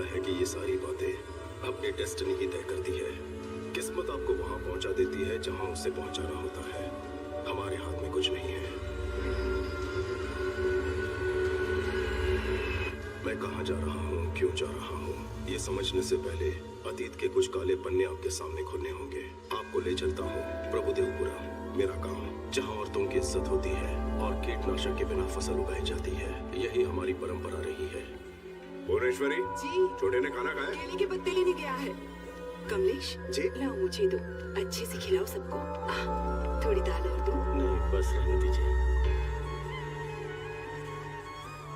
लगता है कि ये सारी बातें अपनी डेस्टिनी की तय करती है। किस्मत आपको वहां पहुंचा देती है जहां उसे पहुंचाना होता है। हमारे हाथ में कुछ नहीं है। मैं कहां जा रहा हूं, क्यों जा रहा हूं, ये समझने से पहले अतीत के कुछ काले पन्ने आपके सामने खोलने होंगे। आपको ले चलता हूं प्रभुदेवपुरा, मेरा गांव, जहां औरतों की इज्जत होती है और कीटनाशक के बिना फसल उगाई जाती है। यही हमारी परंपरा रही है। भुवनेश्वरी जी, छोटे ने खाना खाया? केले के पत्ते लेने गया है। कमलेश जी। लाओ मुझे दो, अच्छे से खिलाओ सबको। थोड़ी दाल और दो। नहीं, बस रहने दीजिए।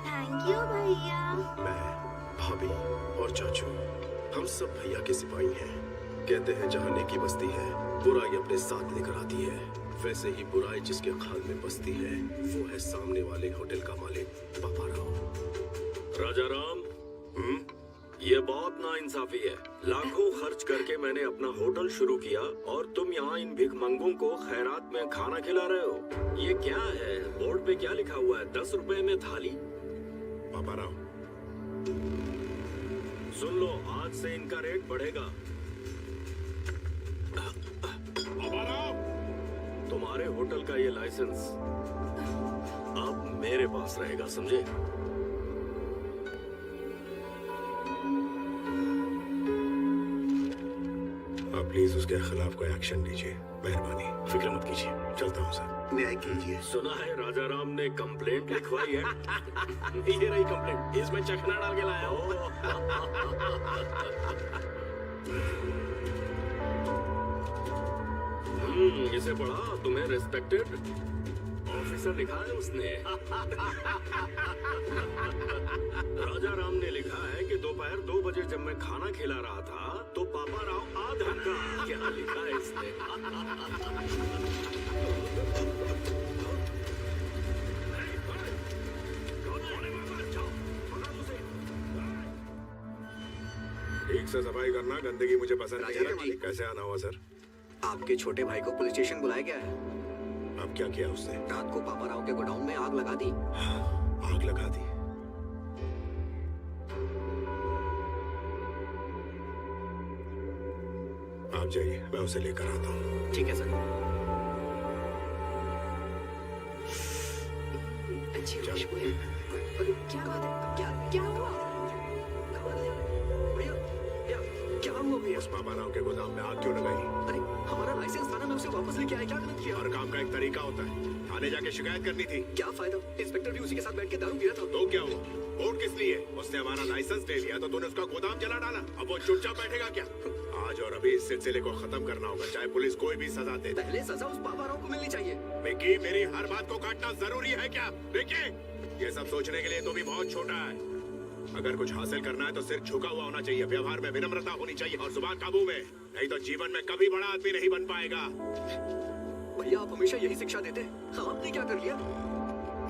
थैंक यू भैया। मैं, भाभी और चाचू, हम सब भैया के सिपाही हैं। कहते हैं जहाँ नेकी बसती है, बुराई अपने साथ लेकर आती है। वैसे ही बुराई जिसके खाल में बसती है, वो है सामने वाले होटल का मालिक पापा राव। राजा राम, ये बहुत नाइंसाफी है। लाखों खर्च करके मैंने अपना होटल शुरू किया और तुम यहाँ इन भिखमंगों को खैरात में खाना खिला रहे हो। ये क्या है? बोर्ड पे क्या लिखा हुआ है? 10 रुपए में थाली। पापा राव, सुन लो, आज से इनका रेट बढ़ेगा। पापा राव, तुम्हारे होटल का ये लाइसेंस अब मेरे पास रहेगा, समझे? आप प्लीज उसके खिलाफ कोई एक्शन लीजिए, मेहरबानी। फिक्र मत कीजिए। चलता हूँ सर। न्याय कीजिए। सुना है राजा राम ने कंप्लेंट लिखवाई है। ये रही कंप्लेंट, इसमें चखना डाल के लाया हूँ। इसे पढ़ा, तुम्हें रेस्पेक्टेड ऑफिसर लिखा है उसने। राजा राम ने लिखा है कि दोपहर 2 बजे जब मैं खाना खिला रहा था तो पापा राव आ धमका। क्या लिखा है इसने? ठीक से सफाई करना, गंदगी मुझे पसंद नहीं राजा है। कैसे आना हुआ सर? आपके छोटे भाई को पुलिस स्टेशन बुलाया गया है। अब क्या किया उसने? रात को पापा राव के गोडाउन में आग लगा दी। आग लगा दी? आप जाइए, मैं उसे लेकर आता हूँ। ठीक है सर। अच्छी खुशबू है। क्या बात है? क्या हुआ? भैया, क्या हुआ भैया? उस पापा राव के गोदाम में आग क्यों लगाई? अरे हमारा लाइसेंस था ना, मैं उसे वापस लेके आया। क्या गलत किया? हर काम का एक तरीका होता है। थाने जाके शिकायत करनी थी। क्या फायदा? इंस्पेक्टर भी उसी के साथ बैठ के दारू पी रहा था। तो क्या हुआ? वोट किस लिए? उसने हमारा लाइसेंस ले लिया तो तूने उसका गोदाम जला डाला। अब वो चुपचाप बैठेगा क्या? आज और अभी इस सिलसिले को खत्म करना होगा, चाहे पुलिस कोई भी सजा दे। पहले सजा उस पापा राव को मिलनी चाहिए। विकी, मेरी हर बात को काटना जरूरी है क्या? विकी, ये सब सोचने के लिए तो भी बहुत छोटा है। अगर कुछ हासिल करना है तो सिर झुका हुआ होना चाहिए, व्यवहार में विनम्रता होनी चाहिए और जुबान काबू में, नहीं तो जीवन में कभी बड़ा आदमी नहीं बन पाएगा। भैया, आप हमेशा यही शिक्षा देते हैं। आपने क्या कर लिया?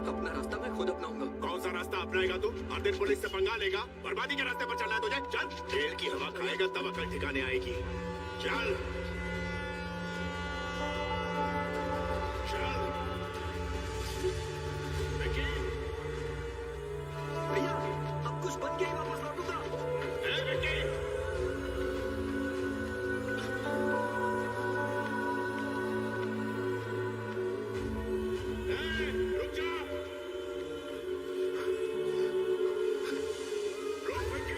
अपना रास्ता मैं खुद अपनाऊंगा। कौन सा रास्ता अपनाएगा तू? हर दिन पुलिस से पंगा लेगा? बर्बादी के रास्ते पर चलना है तुझे? चल, जेल की हवा खाएगा तब अकल ठिकाने आएगी। चल चल। विकी, भैया, अब कुछ बन के ही वापस लौटूंगा। ए विकी, रुक जा। रुक विकी।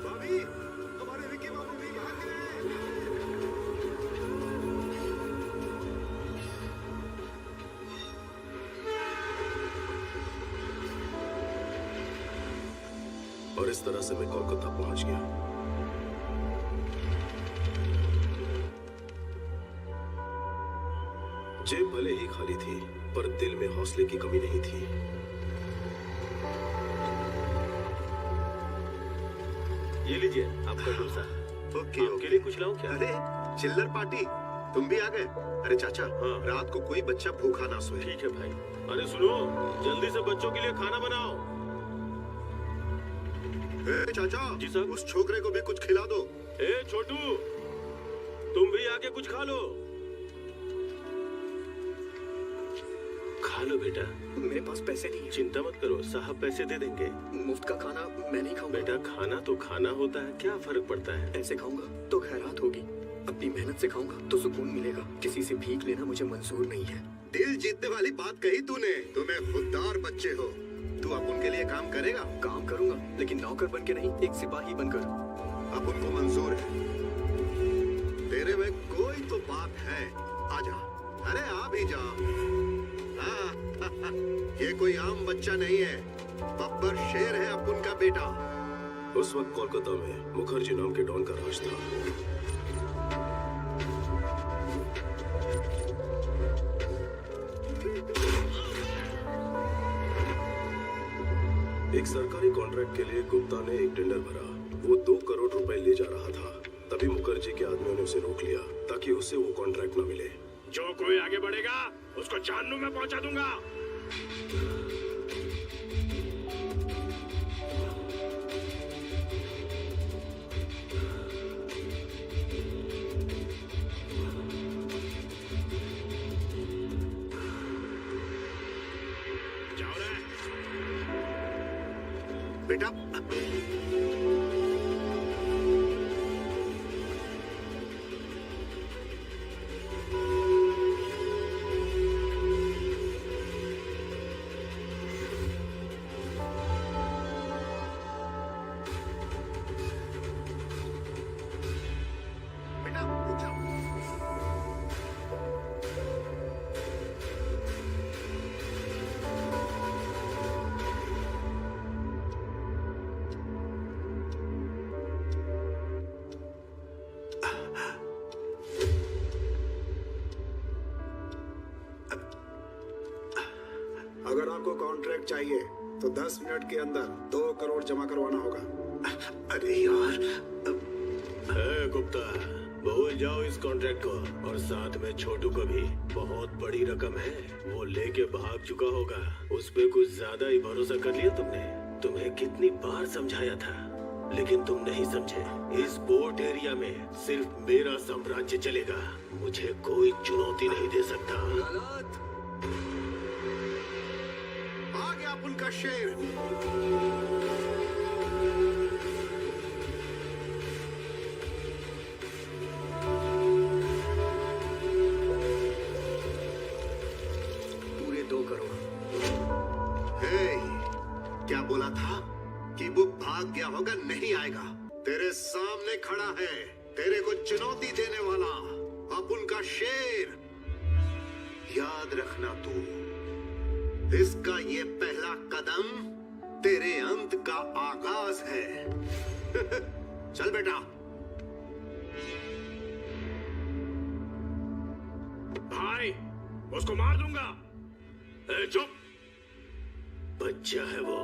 भाभी, हमारे विकी बाबू भी भाग गए। और इस तरह से मैं कोलकाता पहुंच गया। जेब भले ही खाली थी, पर दिल में हौसले की कमी नहीं थी। ये लीजिए आपका डोसा। ओके, आपके लिए कुछ लाऊं क्या? अरे चिल्लर पार्टी, तुम भी आ गए? अरे चाचा, हाँ। रात को कोई बच्चा भूखा ना सोए। ठीक है भाई। अरे सुनो, जल्दी से बच्चों के लिए खाना बनाओ। ए चाचा, जी साहब। उस छोकरे को भी कुछ खिला दो। ए छोटू, तुम भी आके कुछ खा लो। लो बेटा, मेरे पास पैसे नहीं है। चिंता मत करो, साहब पैसे दे देंगे। मुफ्त का खाना मैं नहीं खाऊंगा। बेटा खाना तो खाना होता है, क्या फर्क पड़ता है। ऐसे खाऊंगा तो खैरात होगी, अपनी मेहनत से खाऊंगा तो सुकून मिलेगा। किसी से भीख लेना मुझे मंजूर नहीं है। दिल जीतने वाली बात कही तूने। तुम्हें खुददार बच्चे हो। तू अब उनके लिए काम करेगा? काम करूंगा, लेकिन नौकर बन के नहीं, एक सिपाही बनकर। अब उनको मंजूर है। तेरे में कोई तो बात है। आजा, अरे आ भी जा। हाँ, ये कोई आम बच्चा नहीं है, बब्बर शेर है अपुन का बेटा। उस वक्त कोलकाता में मुखर्जी नाम के डॉन का राज था। एक सरकारी कॉन्ट्रैक्ट के लिए गुप्ता ने एक टेंडर भरा। वो 2 करोड़ रुपए ले जा रहा था। तभी मुखर्जी के आदमियों ने उसे रोक लिया ताकि उसे वो कॉन्ट्रैक्ट न मिले। जो कोई आगे बढ़ेगा उसको जानू में पहुंचा दूंगा। जाओ रे। बेटा अगर आपको कॉन्ट्रैक्ट चाहिए तो 10 मिनट के अंदर 2 करोड़ जमा करवाना होगा। अरे यार, गुप्ता भूल जाओ इस कॉन्ट्रैक्ट को, और साथ में छोटू को भी। बहुत बड़ी रकम है, वो लेके भाग चुका होगा। उस पे कुछ ज्यादा ही भरोसा कर लिया तुमने। तुम्हें कितनी बार समझाया था, लेकिन तुम नहीं समझे। इस पोर्ट एरिया में सिर्फ मेरा साम्राज्य चलेगा। मुझे कोई चुनौती नहीं दे सकता। गलत। आ गया अपुन का शेर। पूरे 2 करोड़। हे, क्या बोला था कि वो भाग गया होगा, नहीं आएगा। तेरे सामने खड़ा है, तेरे को चुनौती देने वाला अपुन का शेर। याद रखना तू, इसका ये पहला कदम तेरे अंत का आगाज है। चल बेटा। भाई उसको मार दूंगा। चुप। बच्चा है वो।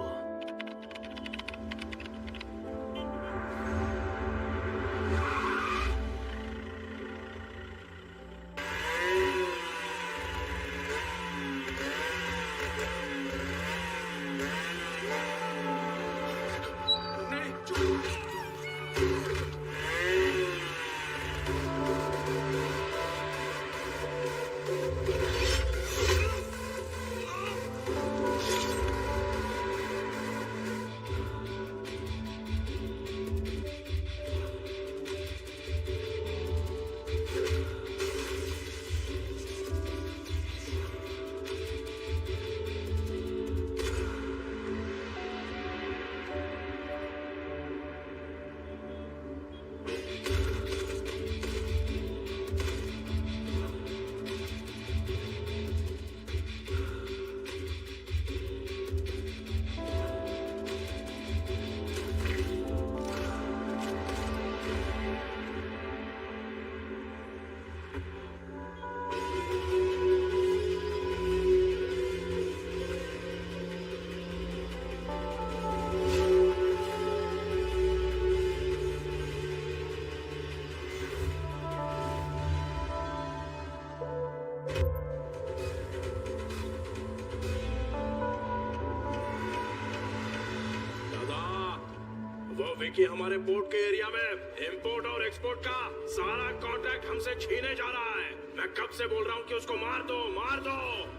विकी हमारे पोर्ट के एरिया में इंपोर्ट और एक्सपोर्ट का सारा कॉन्ट्रैक्ट हमसे छीने जा रहा है। मैं कब से बोल रहा हूँ कि उसको मार दो, मार दो।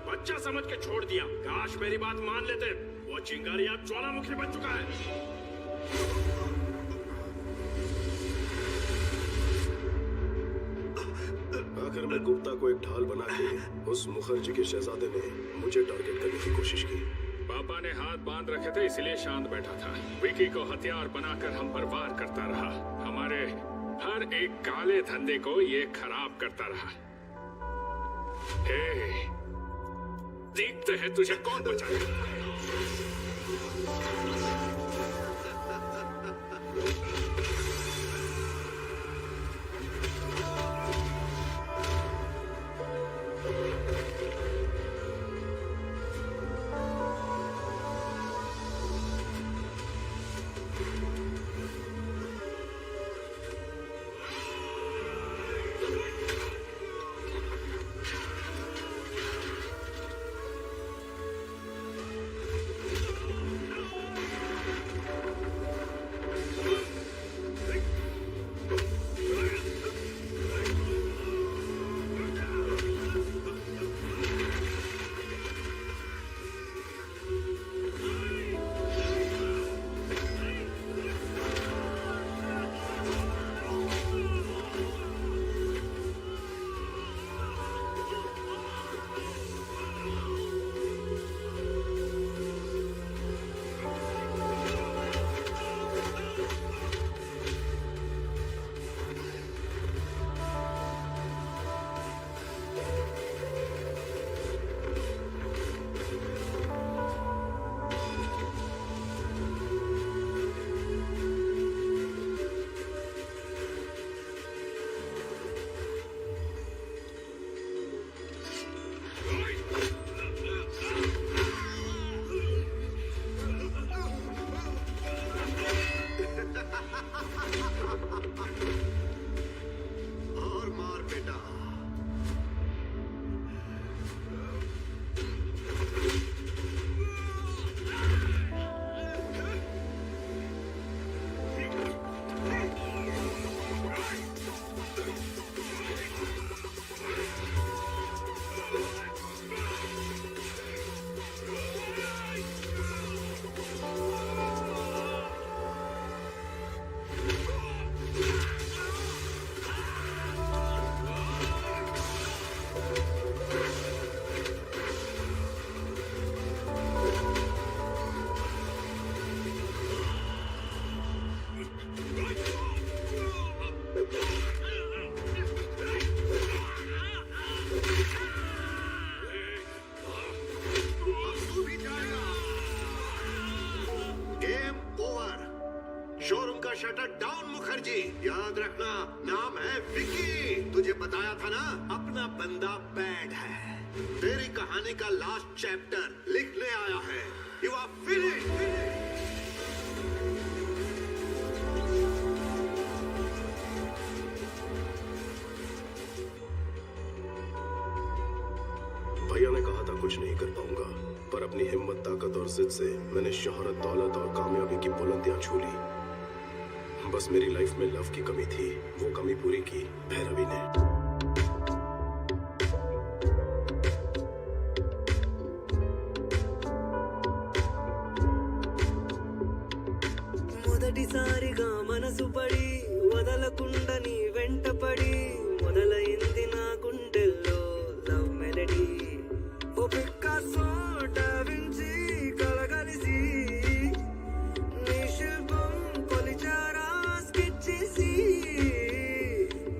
बच्चा समझ के छोड़ दिया। काश मेरी बात मान लेते। वो चिंगारी अब ज्वालामुखी बन चुका है। आखिर में गुप्ता को एक ढाल बना के उस मुखर्जी के शहजादे ने मुझे टारगेट करने की कोशिश की। पापा ने हाथ बांध रखे थे इसलिए शांत बैठा था। विकी को हथियार बनाकर हम पर वार करता रहा। हमारे हर एक काले धंधे को ये खराब करता रहा। हे, देखते हैं तुझे कौन बचाएगा। Shutter down Mukherjee. याद रखना नाम है विकी। तुझे बताया था ना अपना बंदा बैड है। तेरी कहानी का लास्ट चैप्टर लिखने आया है। You are finished. भैया ने कहा था कुछ नहीं कर पाऊंगा, पर अपनी हिम्मत, ताकत और जिद से मैंने शोहरत, दौलत और कामयाबी की बुलंदियां छू ली। बस मेरी लाइफ में लव की कमी थी, वो कमी पूरी की भैरवी ने। మొదటిసారిగా మనసు పడి వదలకుండా నీ వెంట పడి మొదలైంది నా గుండెల్లో లవ్ మెలడీ. ఓ పికాసో డావించి కలగలిసి నీ శిల్పం కొలిచారా స్కెచ్ చేసి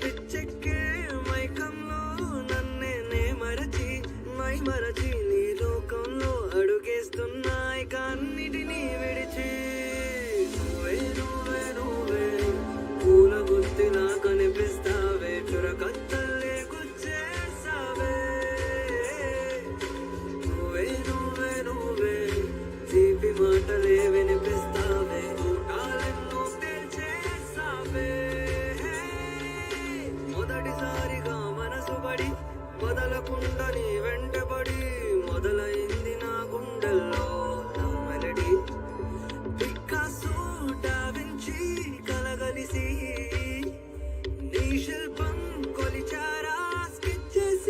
పిచ్చెక్కే మైకంలో నన్నే మరచి మరచి నీ లోకంలో అడుగేస్తున్నాయి కన్నిటినీ విడిచి. పూల గుత్తిలా కనిపిస్తావే, చురకత్తల్లే గుచ్చేసావే. నువ్వే తీపి మాటలే వినిపిస్తావే, ఊటాలెన్నో తెల్చేసావే. మొదటిసారిగా మనసు పడి వదలకుండా నీ వెంటబడి మొదలైంది నా గుండెల్లో లవ్ మెలడీ. పికాసో డావించి కలగలిసి నీ శిల్పం కొలిచారా స్కెచ్ చేసి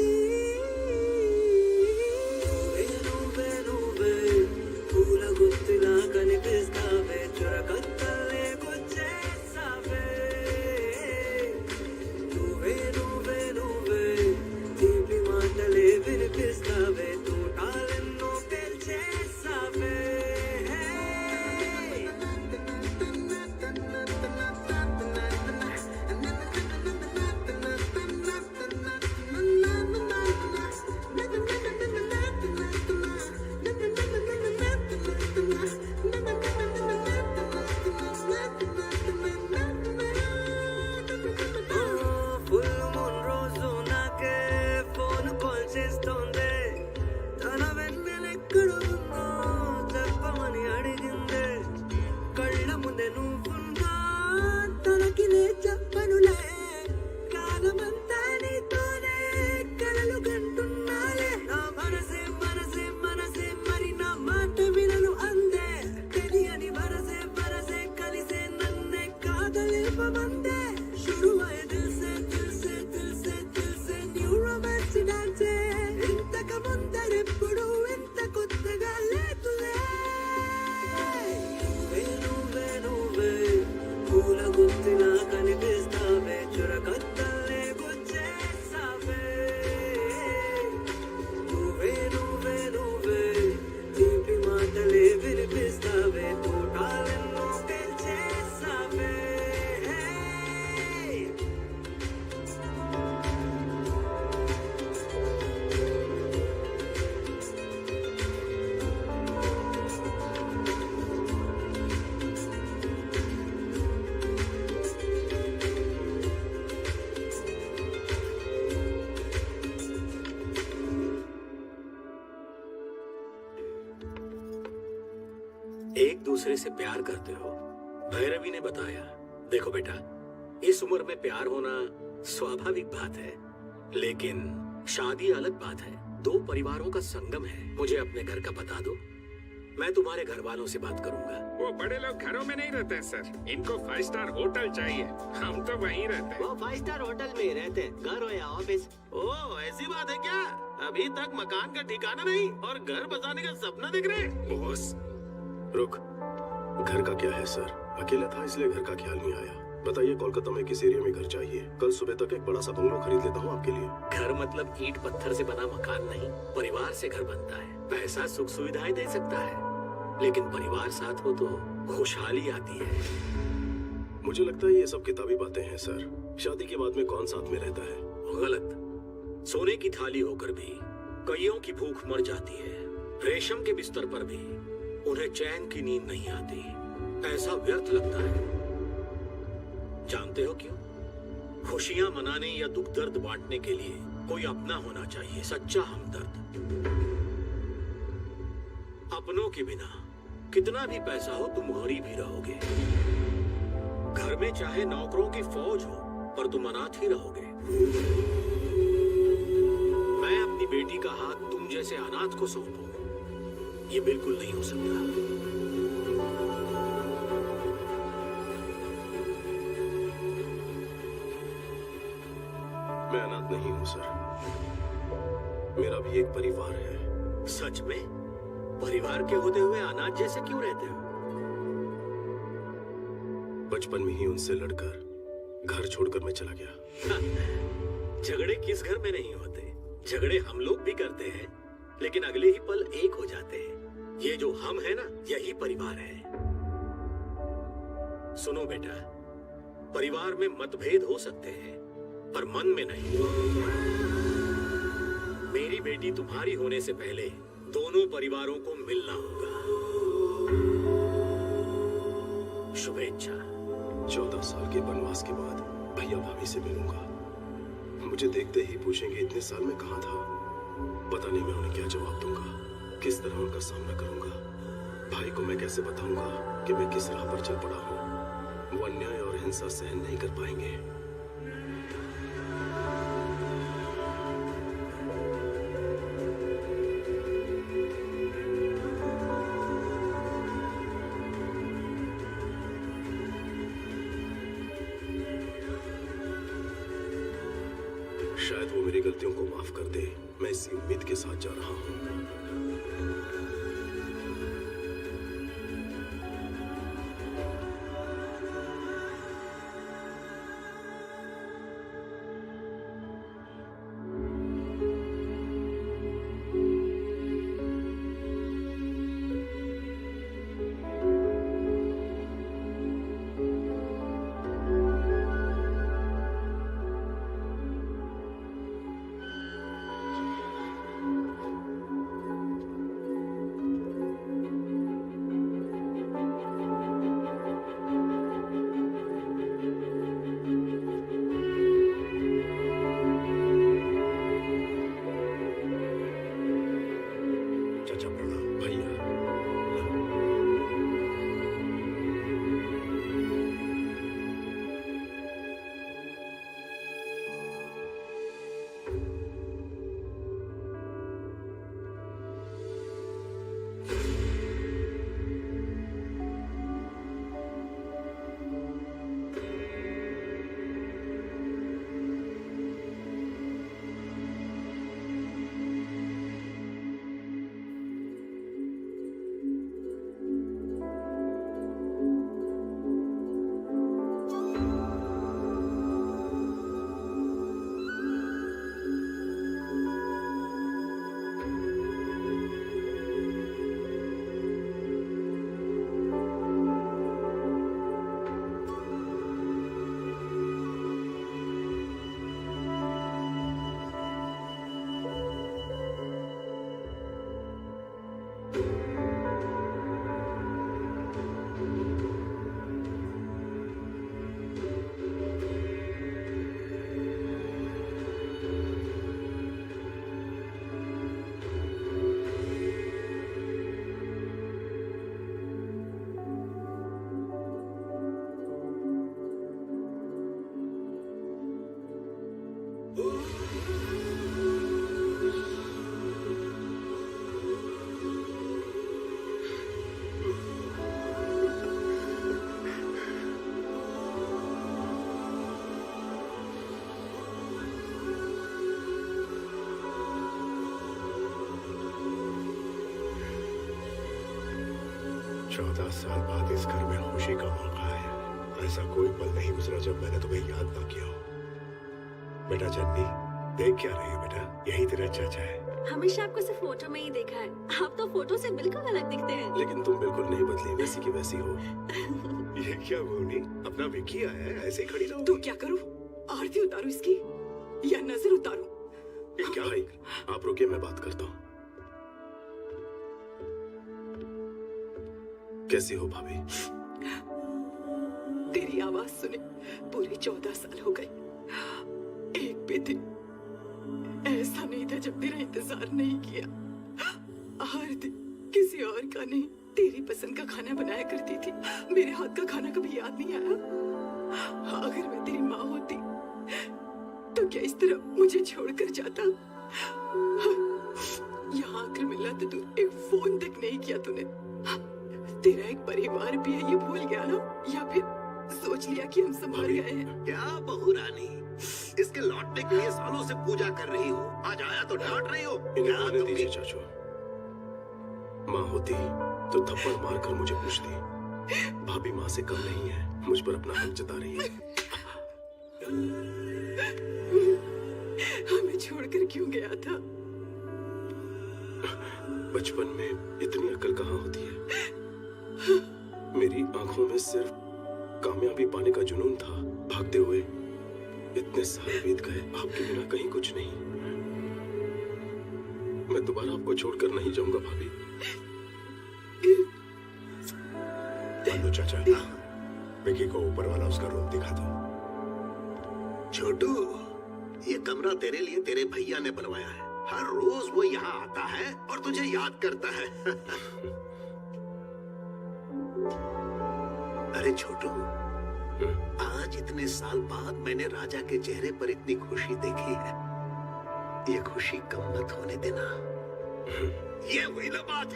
एक दूसरे से प्यार करते हो। भैरवी ने बताया। देखो बेटा, इस उम्र में प्यार होना स्वाभाविक बात है, लेकिन शादी अलग बात है। दो परिवारों का संगम है। मुझे अपने घर का बता दो, मैं तुम्हारे घर वालों से बात करूंगा। वो बड़े लोग घरों में नहीं रहते हैं सर, इनको 5 स्टार होटल चाहिए। हम तो वहीं रहते हैं। वो 5 स्टार होटल में ही रहते हैं, घर हो या ऑफिस। ओह, ऐसी बात है क्या? अभी तक मकान का ठिकाना नहीं और घर बसाने का सपना देख रहे हैं? बॉस, रुक, घर का क्या है सर? अकेला था इसलिए घर का ख्याल नहीं आया। बताइए कोलकाता में किस एरिया में घर चाहिए? कल सुबह तक एक बड़ा सा बंगलो खरीद लेता हूँ आपके लिए। घर मतलब ईंट पत्थर से बना मकान नहीं, परिवार से घर बनता है। पैसा सुख सुविधाएं दे सकता है, लेकिन परिवार साथ हो तो खुशहाली आती है। मुझे लगता है ये सब किताबी बातें हैं सर। शादी के बाद में कौन साथ में रहता है? गलत। सोने की थाली होकर भी कईयों की भूख मर जाती है। रेशम के बिस्तर पर भी उन्हें चैन की नींद नहीं आती। ऐसा व्यर्थ लगता है। जानते हो क्यों? खुशियां मनाने या दुख दर्द बांटने के लिए कोई अपना होना चाहिए, सच्चा हमदर्द। अपनों के बिना कितना भी पैसा हो तुम गरीब ही रहोगे। घर में चाहे नौकरों की फौज हो, पर तुम अनाथ ही रहोगे। मैं अपनी बेटी का हाथ तुम जैसे अनाथ को सौंपूं, ये बिल्कुल नहीं हो सकता। मैं अनाथ नहीं हूँ सर, मेरा भी एक परिवार है। सच में? परिवार के होते हुए अनाथ जैसे क्यों रहते हो? बचपन में ही उनसे लड़कर घर छोड़कर मैं चला गया। झगड़े किस घर में नहीं होते? झगड़े हम लोग भी करते हैं, लेकिन अगले ही पल एक हो जाते हैं। ये जो हम है ना, यही परिवार है। सुनो बेटा, परिवार में मतभेद हो सकते हैं, पर मन में नहीं। मेरी बेटी तुम्हारी होने से पहले दोनों परिवारों को मिलना होगा। शुभेच्छा। 14 साल के वनवास के बाद भैया भाभी से मिलूंगा। मुझे देखते ही पूछेंगे इतने साल में कहाँ था। पता नहीं मैं उन्हें क्या जवाब दूंगा, किस तरह उनका सामना करूंगा। भाई को मैं कैसे बताऊंगा कि मैं किस राह पर चल पड़ा हूँ। वो अन्याय और हिंसा सहन नहीं कर पाएंगे। शायद वो मेरी गलतियों को माफ कर दे। मैं इसी उम्मीद के साथ जा रहा हूँ। 14 साल बाद इस घर में खुशी का मौका है। ऐसा कोई पल नहीं गुजरा जब मैंने तुम्हें याद ना किया हो। बेटा जन्नी, देख क्या रही है बेटा? यही तेरा चाचा है। हमेशा आपको सिर्फ फोटो में ही देखा है। आप तो फोटो से बिल्कुल अलग दिखते हैं। लेकिन तुम बिल्कुल नहीं बदली, वैसी की वैसी हो। ये क्या भूनी? अपना विक्की आया है, ऐसे ही खड़ी रहो। तो क्या करूं? आरती उतारूं इसकी या नजर उतारूं? ये क्या भाई आप रुकिए, मैं बात करता हूँ। कैसी हो भाभी? तेरी आवाज सुने पूरे 14 साल हो गए। एक भी दिन ऐसा नहीं था जब तेरा इंतजार नहीं किया। हर दिन किसी और का नहीं, तेरी पसंद का खाना बनाया करती थी। मेरे हाथ का खाना कभी याद नहीं आया। अगर मैं तेरी माँ होती तो क्या इस तरह मुझे छोड़कर जाता? यहाँ आकर मिला तो तू एक फोन तक नहीं किया तूने। तेरा एक परिवार भी है ये भूल गया ना? या फिर सोच लिया कि हम संभाल गए हैं? क्या बहू रानी, इसके लौटने के लिए सालों से पूजा कर रही हो, आज आया तो डांट रही हो? इन्हें आने दीजिए चाचू। माँ होती तो थप्पड़ मारकर मुझे पूछती। भाभी माँ से कम नहीं है, मुझ पर अपना हक जता रही है। हमें छोड़कर क्यों गया था? बचपन में इतनी अकल कहाँ होती है। मेरी आंखों में सिर्फ कामयाबी पाने का जुनून था। भागते हुए इतने साल बीत गए, आपके बिना कहीं कुछ नहीं। मैं दोबारा आपको छोड़कर नहीं जाऊंगा भाभी। लो चाचा, विक्की को ऊपर वाला उसका रूम दिखा दो। छोटू, ये कमरा तेरे लिए तेरे भैया ने बनवाया है। हर रोज वो यहाँ आता है और तुझे याद करता है। अरे छोटू, आज इतने साल बाद मैंने राजा के चेहरे पर इतनी खुशी देखी है। ये खुशी कम मत होने देना। ये हुई ना बात।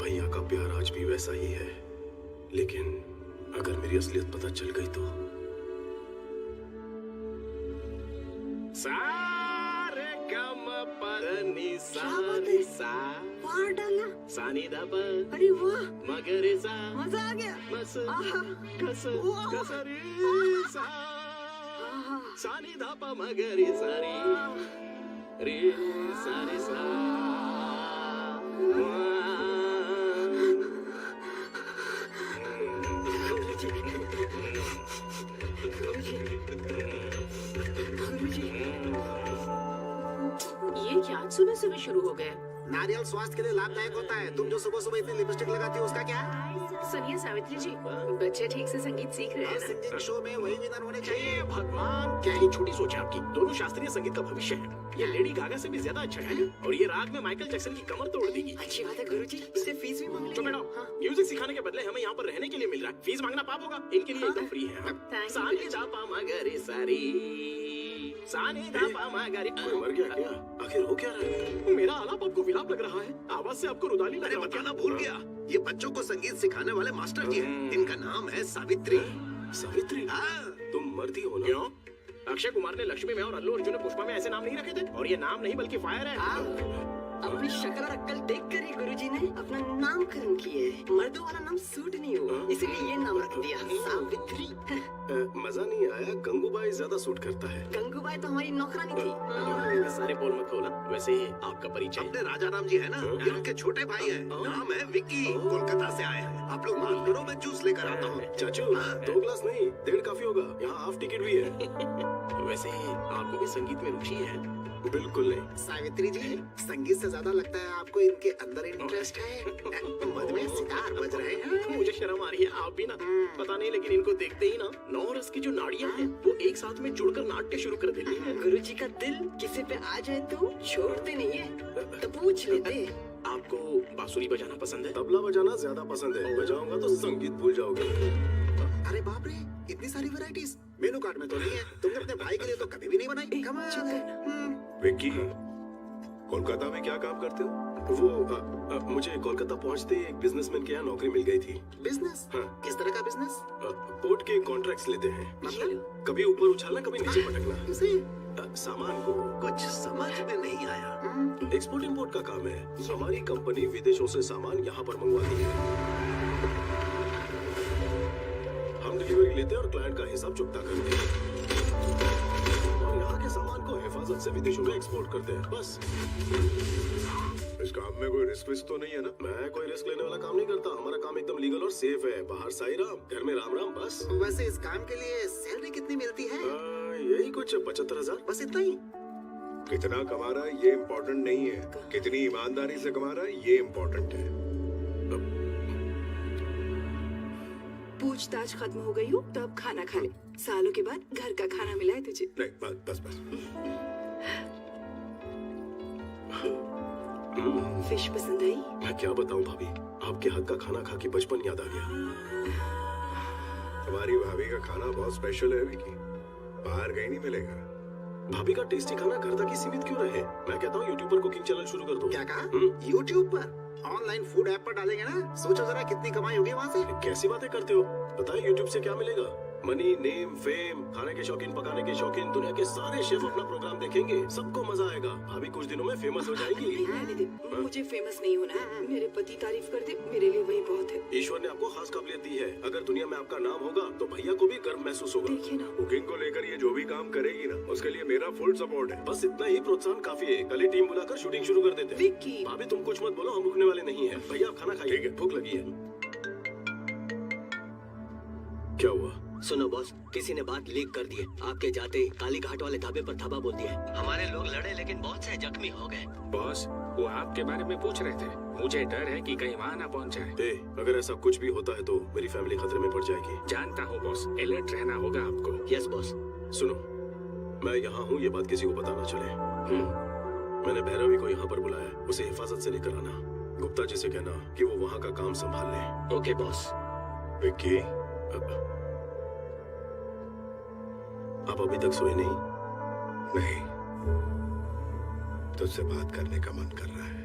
भैया का प्यार आज भी वैसा ही है, लेकिन अगर मेरी असलियत पता चल गई तो। सारे गम पदनी सा सा डाला सानी दब अरे वाह, मगरे सा मजा आ गया। मस कस कसरी सा सानी दब मगरे सारी रे सारे सा ये क्या सुबह सुबह शुरू हो गया? नारियल स्वास्थ्य के लिए लाभदायक होता है। तुम जो सुबह सुबह इतनी लिपस्टिक लगाती हो उसका क्या? सुनिए सावित्री जी, बच्चे ठीक से संगीत सीख रहे हैं ना? सिंगिंग शो में वही विनर होने चाहिए। हे भगवान, क्या ही छोटी सोच है आपकी। दोनों शास्त्रीय संगीत का भविष्य है। ये लेडी गागा से भी ज्यादा अच्छा है और ये राग में माइकल जैक्सन की कमर तोड़ देगी। अच्छी बात है गुरुजी, इससे फीस भी मांग तो लेंगे। मैडम, म्यूजिक सिखाने के बदले हमें यहाँ पर रहने के लिए मिल रहा है। फीस मांगना पाप होगा। इनके लिए एकदम फ्री है। Thank you, सानी दा पा मा गा रे सारी सानी दा पा मा गा रे। कोई मर गया क्या? आखिर हो क्या रहा है? मेरा आलाप आपको विलाप लग रहा है। आवाज से आपको रुदाली लग अरे रहा है। बताना भूल गया, ये बच्चों को संगीत सिखाने वाले मास्टर जी हैं। इनका नाम है सावित्री। सावित्री, हाँ, तुम मर्दी हो ना? क्यों? अक्षय कुमार ने लक्ष्मी में और अल्लू अर्जुन ने पुष्पा में ऐसे नाम नहीं रखे थे? और ये नाम नहीं बल्कि फायर है। अपनी शक्ल और अक्ल देखकर ही गुरुजी ने अपना नामकरण किए। मर्दों वाला नाम सूट नहीं हुआ, इसीलिए ये नाम रख दिया, सावित्री। मजा नहीं आया। गंगूबाई ज्यादा सूट करता है। गंगूबाई तो हमारी नौकरानी थी। सारे बोल मत खोला। वैसे आपका परिचय? अपने राजा राम जी है ना, ये उनके छोटे भाई हैं। नाम है विक्की, कोलकाता से आए हैं। आप लोग बात करो, मैं जूस लेकर आता हूँ। चाचू, 2 ग्लास नहीं, 1.5 काफी होगा। यहाँ हाफ टिकट भी है। वैसे आपको भी संगीत में रुचि है? बिल्कुल नहीं। सावित्री जी, संगीत से ज्यादा लगता है आपको इनके अंदर इंटरेस्ट है। मद में सितार बज रहे हैं। मुझे शर्म आ रही है। आप भी ना, पता नहीं, लेकिन इनको देखते ही ना 9 रस की जो नाड़ियाँ हैं वो एक साथ में जुड़कर नाट्य शुरू कर देती हैं। गुरुजी का दिल किसी पे आ जाए तो छोड़ते नहीं है, तो पूछ लेते। आपको बांसुरी बजाना पसंद है? तबला बजाना ज्यादा पसंद है। बजाऊंगा तो संगीत भूल जाओगे। अरे बाप रे, इतनी सारी वैरायटीज मेनू कार्ड में तो नहीं है। तुमने अपने भाई के लिए तो कभी भी नहीं बनाई। कमाल है। विक्की, कोलकाता में क्या काम करते हो? वो मुझे कोलकाता पहुंचते ही एक बिजनेसमैन के यहाँ नौकरी मिल गई थी। बिजनेस? हाँ। किस तरह का बिजनेस? पोर्ट के कॉन्ट्रैक्ट्स लेते हैं। मतलब? कभी ऊपर उछालना, कभी नीचे पटकना। किसे? सामान को। कुछ समझ में नहीं आया। एक्सपोर्ट इंपोर्ट का काम है। हमारी कंपनी विदेशों से सामान यहाँ पर मंगवाती है। हम डिलीवरी लेते हैं और क्लाइंट का हिसाब चुकता करते हैं और यहाँ के सामान को हिफाजत से विदेशों में एक्सपोर्ट करते हैं। बस इस काम में कोई रिस्क तो नहीं है ना? मैं कोई रिस्क लेने वाला काम नहीं करता। हमारा काम एकदम लीगल और सेफ है। बाहर साई राम, घर में राम राम। बस वैसे इस काम के लिए सैलरी कितनी मिलती है? यही कुछ 75,000। बस इतना ही? कितना कमा रहा है ये इम्पोर्टेंट नहीं है, कितनी ईमानदारी से कमा रहा है ये इम्पोर्टेंट है। पूछताछ खत्म हो गई हो तो अब खाना खा ले। सालों के बाद घर का खाना मिला है तुझे। नहीं, बस बस। फिश पसंद आई? मैं क्या बताऊं भाभी, आपके हाथ का खाना खा के बचपन याद आ गया। तुम्हारी भाभी का खाना बहुत स्पेशल है विकी, बाहर कहीं नहीं मिलेगा। भाभी का टेस्टी खाना घर तक ही सीमित क्यों रहे? मैं कहता हूँ यूट्यूब पर कुकिंग चैनल शुरू कर दो। क्या कहा? यूट्यूब पर? ऑनलाइन फूड ऐप पर डालेंगे ना, सोचो जरा कितनी कमाई होगी वहाँ से। कैसी बातें करते हो? बताइए यूट्यूब से क्या मिलेगा? Money, name, fame. खाने के शौकीन, पकाने के शौकीन, दुनिया के सारे शेफ अपना प्रोग्राम देखेंगे। सबको मजा आएगा। भाभी कुछ दिनों में फेमस हो जाएगी। नहीं रहने दे, मुझे फेमस नहीं होना है। मेरे पति तारीफ कर दे, मेरे लिए वही बहुत है। ईश्वर ने आपको खास काबिलियत दी है। अगर दुनिया में आपका नाम होगा तो भैया को भी गर्व महसूस होगा। देखिए ना, कुकिंग को लेकर ये जो भी काम करेगी ना, उसके लिए मेरा फुल सपोर्ट है। बस इतना ही प्रोत्साहन काफी है। कल ही टीम बुलाकर शूटिंग शुरू कर देते हैं। विक्की। भाभी तुम कुछ मत बोलो, हम रुकने वाले नहीं है। भैया आप खाना खाइए, भूख लगी है। क्या हुआ? सुनो बॉस, किसी ने बात लीक कर दी है। आपके जाते ही काली घाट वाले ढाबे पर धाबा बोल दिया है। हमारे लोग लड़े लेकिन बहुत से जख्मी हो गए। बॉस, वो आपके बारे में पूछ रहे थे। मुझे डर है कि कहीं वहाँ ना पहुँच जाए। अगर ऐसा कुछ भी होता है तो मेरी फैमिली खतरे में पड़ जाएगी। जानता हूँ बॉस, अलर्ट रहना होगा आपको। Yes boss. सुनो, मैं यहाँ हूँ, ये बात किसी को पता ना चले। मैंने भैरवी को यहाँ पर बुलाया, उसे हिफाजत से लेकर आना। गुप्ता जी से कहना कि वो वहाँ का काम संभाल ले। Okay boss. विक्की, आप अभी तक सोए नहीं? नहीं, तुझसे बात करने का मन कर रहा है।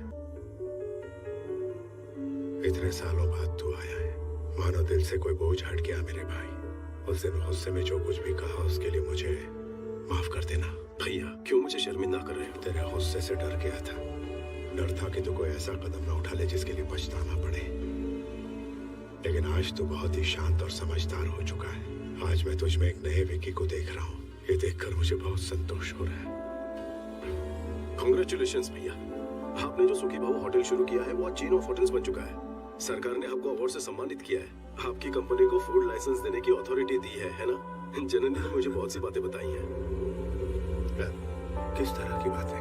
इतने सालों बाद तू आया है, मानो दिल से कोई बोझ हट गया मेरे भाई। उस दिन गुस्से में जो कुछ भी कहा उसके लिए मुझे माफ कर देना। भैया क्यों मुझे शर्मिंदा कर रहे हो? तेरे गुस्से से डर गया था। डर था कि तू कोई ऐसा कदम न उठा ले जिसके लिए पछताना पड़े। लेकिन आज तू बहुत ही शांत और समझदार हो चुका है। आज मैं तुझ में एक नए विकी को देख रहा हूँ। ये देखकर मुझे बहुत संतोष हो रहा है। कांग्रेचुलेशंस भैया, आपने जो सुखी बाबू होटल शुरू किया है वो चेन ऑफ होटल्स बन चुका है। सरकार ने आपको अवार्ड से सम्मानित किया है। आपकी कंपनी को फूड लाइसेंस देने की अथॉरिटी दी है ना? जननी ने मुझे बहुत सी बातें बताई हैं। किस तरह की बातें?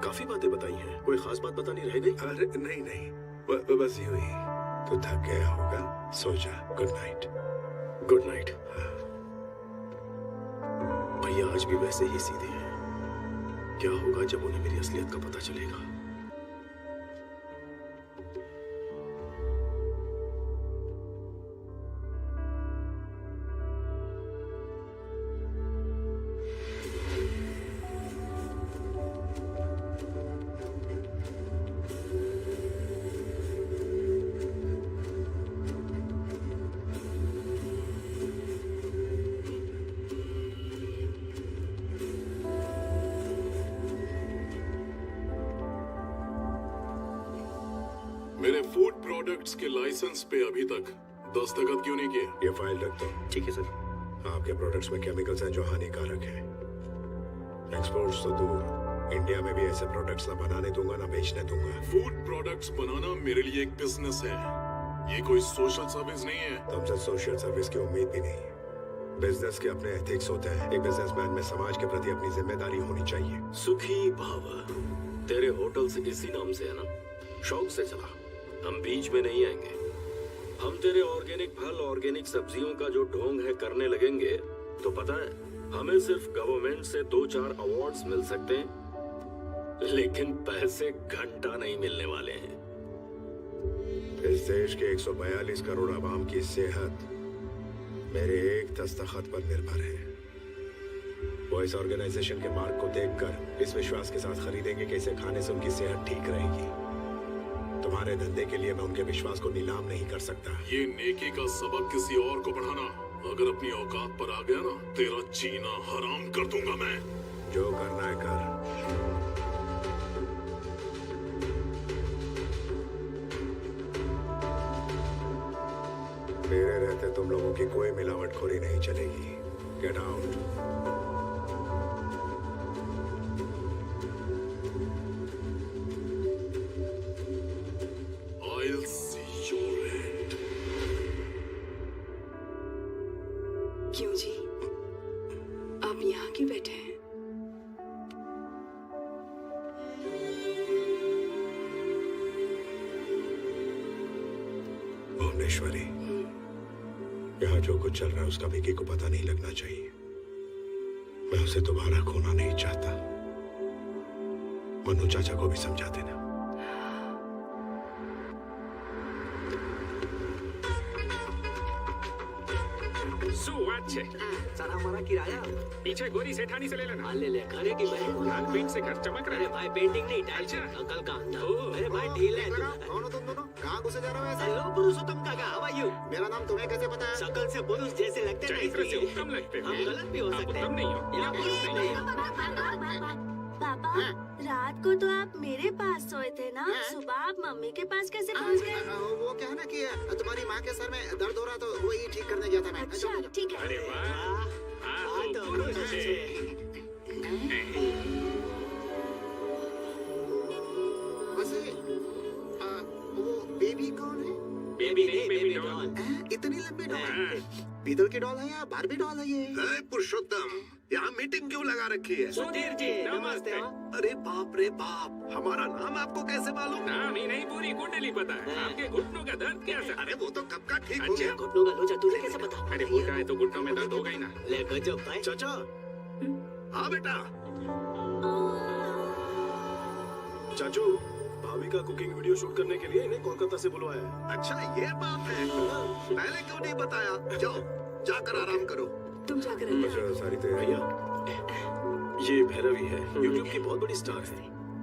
काफी बातें बताई हैं। कोई खास बात बतानी रह गई? अरे नहीं, बस यूं ही। तू थक गया होगा, सो जा। Good night. Good night. भैया आज भी वैसे ही सीधे हैं। क्या होगा जब उन्हें मेरी असलियत का पता चलेगा? मेरे फूड प्रोडक्ट्स के लाइसेंस पे अभी तक दस्तखत क्यों नहीं किए? ये फाइल रख दो। ठीक है सर। आपके प्रोडक्ट्स में केमिकल्स हैं जो हानिकारक हैं। एक्सपोर्ट्स तो दूर, इंडिया में भी ऐसे प्रोडक्ट्स ना बनाने दूंगा ना बेचने दूंगा। फूड प्रोडक्ट्स बनाना मेरे लिए एक बिजनेस है, ये कोई सोशल सर्विस नहीं है। तुमसे सोशल सर्विस की उम्मीद भी नहीं। बिजनेस के अपने एथिक्स होते हैं। एक बिजनेसमैन में समाज के प्रति अपनी जिम्मेदारी होनी चाहिए। सुखी भावा, तेरे होटल से इसी नाम से है ना? शौक से चला, हम बीच में नहीं आएंगे। हम तेरे ऑर्गेनिक फल, ऑर्गेनिक सब्जियों का जो ढोंग है करने लगेंगे तो पता है हमें सिर्फ गवर्नमेंट से 2-4 अवार्ड्स मिल सकते हैं, लेकिन पैसे घंटा नहीं मिलने वाले हैं। इस देश के 142 करोड़ आवाम की सेहत मेरे एक दस्तखत पर निर्भर है। वो इस ऑर्गेनाइजेशन के मार्क को देखकर इस विश्वास के साथ खरीदेंगे कि इसे खाने से उनकी सेहत ठीक रहेगी। तुम्हारे धंधे के लिए मैं उनके विश्वास को नीलाम नहीं कर सकता। ये नेकी का सबक किसी और को पढ़ाना, अगर अपनी औकात पर आ गया ना, तेरा जीना हराम कर दूंगा मैं। जो करना है कर। मेरे रहते तुम लोगों की कोई मिलावटखोरी नहीं चलेगी। Get out. I'll see your end. क्यों जी, आप यहाँ क्यों बैठे हैं? भुवनेश्वरी, यहाँ जो कुछ चल रहा है उसका विकी को पता नहीं लगना चाहिए। मैं उसे दोबारा खोना नहीं चाहता। मनु चाचा को भी समझा देना। सुवात छे। सर हमारा किराया पीछे गोरी सेठानी से ले लेना। ले ले घरे की बहन। लाल पेंट से घर चमक रहा अरे है। भाई पेंटिंग नहीं टाइल्स कल का। अरे भाई ढील है। कौन हो तुम दोनों? कहाँ घुसे जा रहे हो ऐसे? हेलो पुरुषोत्तम काका, हाउ आर यू? मेरा नाम तुम्हें कैसे पता है? शकल से पुरुष जैसे लगते हैं चरित्र से इसलिए। उत्तम लगते हम हैं। गलत भी हो आप सकते हैं। उत्तम नहीं हो या पुरुष नहीं हो। पापा रात को तो आप मेरे पास सोए थे ना, सुबह आप मम्मी के पास कैसे पहुंच गए? वो क्या है ना कि तुम्हारी माँ के सर में दर्द हो रहा तो वही ठीक करने गया था मैं। अच्छा ठीक है। अरे वाह, हाँ तो पुरुष है। वैसे वो बेबी कौन है? बेबी नहीं, बेबी डॉल। इतनी लंबी डॉल? पीतल की डॉल है या बारबी डॉल है ये? पुरुषोत्तम, यहाँ मीटिंग क्यों लगा रखी है? सुधीर जी नमस्ते। अरे बाप रे बाप, हमारा नाम आपको कैसे मालूम? नाम ही नहीं, पूरी कुंडली पता है। आपके घुटनों का दर्द कैसा? अरे वो तो कब का ठीक हो गया। घुटनों का लोचा तुझे कैसे पता? अरे मोटा है तो घुटनों में दर्द होगा ही ना। ले गजब भाई। चाचा। हाँ बेटा। चाचू, भाभी का कुकिंग वीडियो शूट करने के लिए इन्हें कोलकाता से बुलवाया है। अच्छा ये बात है, पहले क्यों नहीं बताया? जाओ जाकर आराम करो। तुम जाकर अंदर। अच्छा, सारी तैयारियां। ये भैरवी है, यूट्यूब की बहुत बड़ी स्टार है।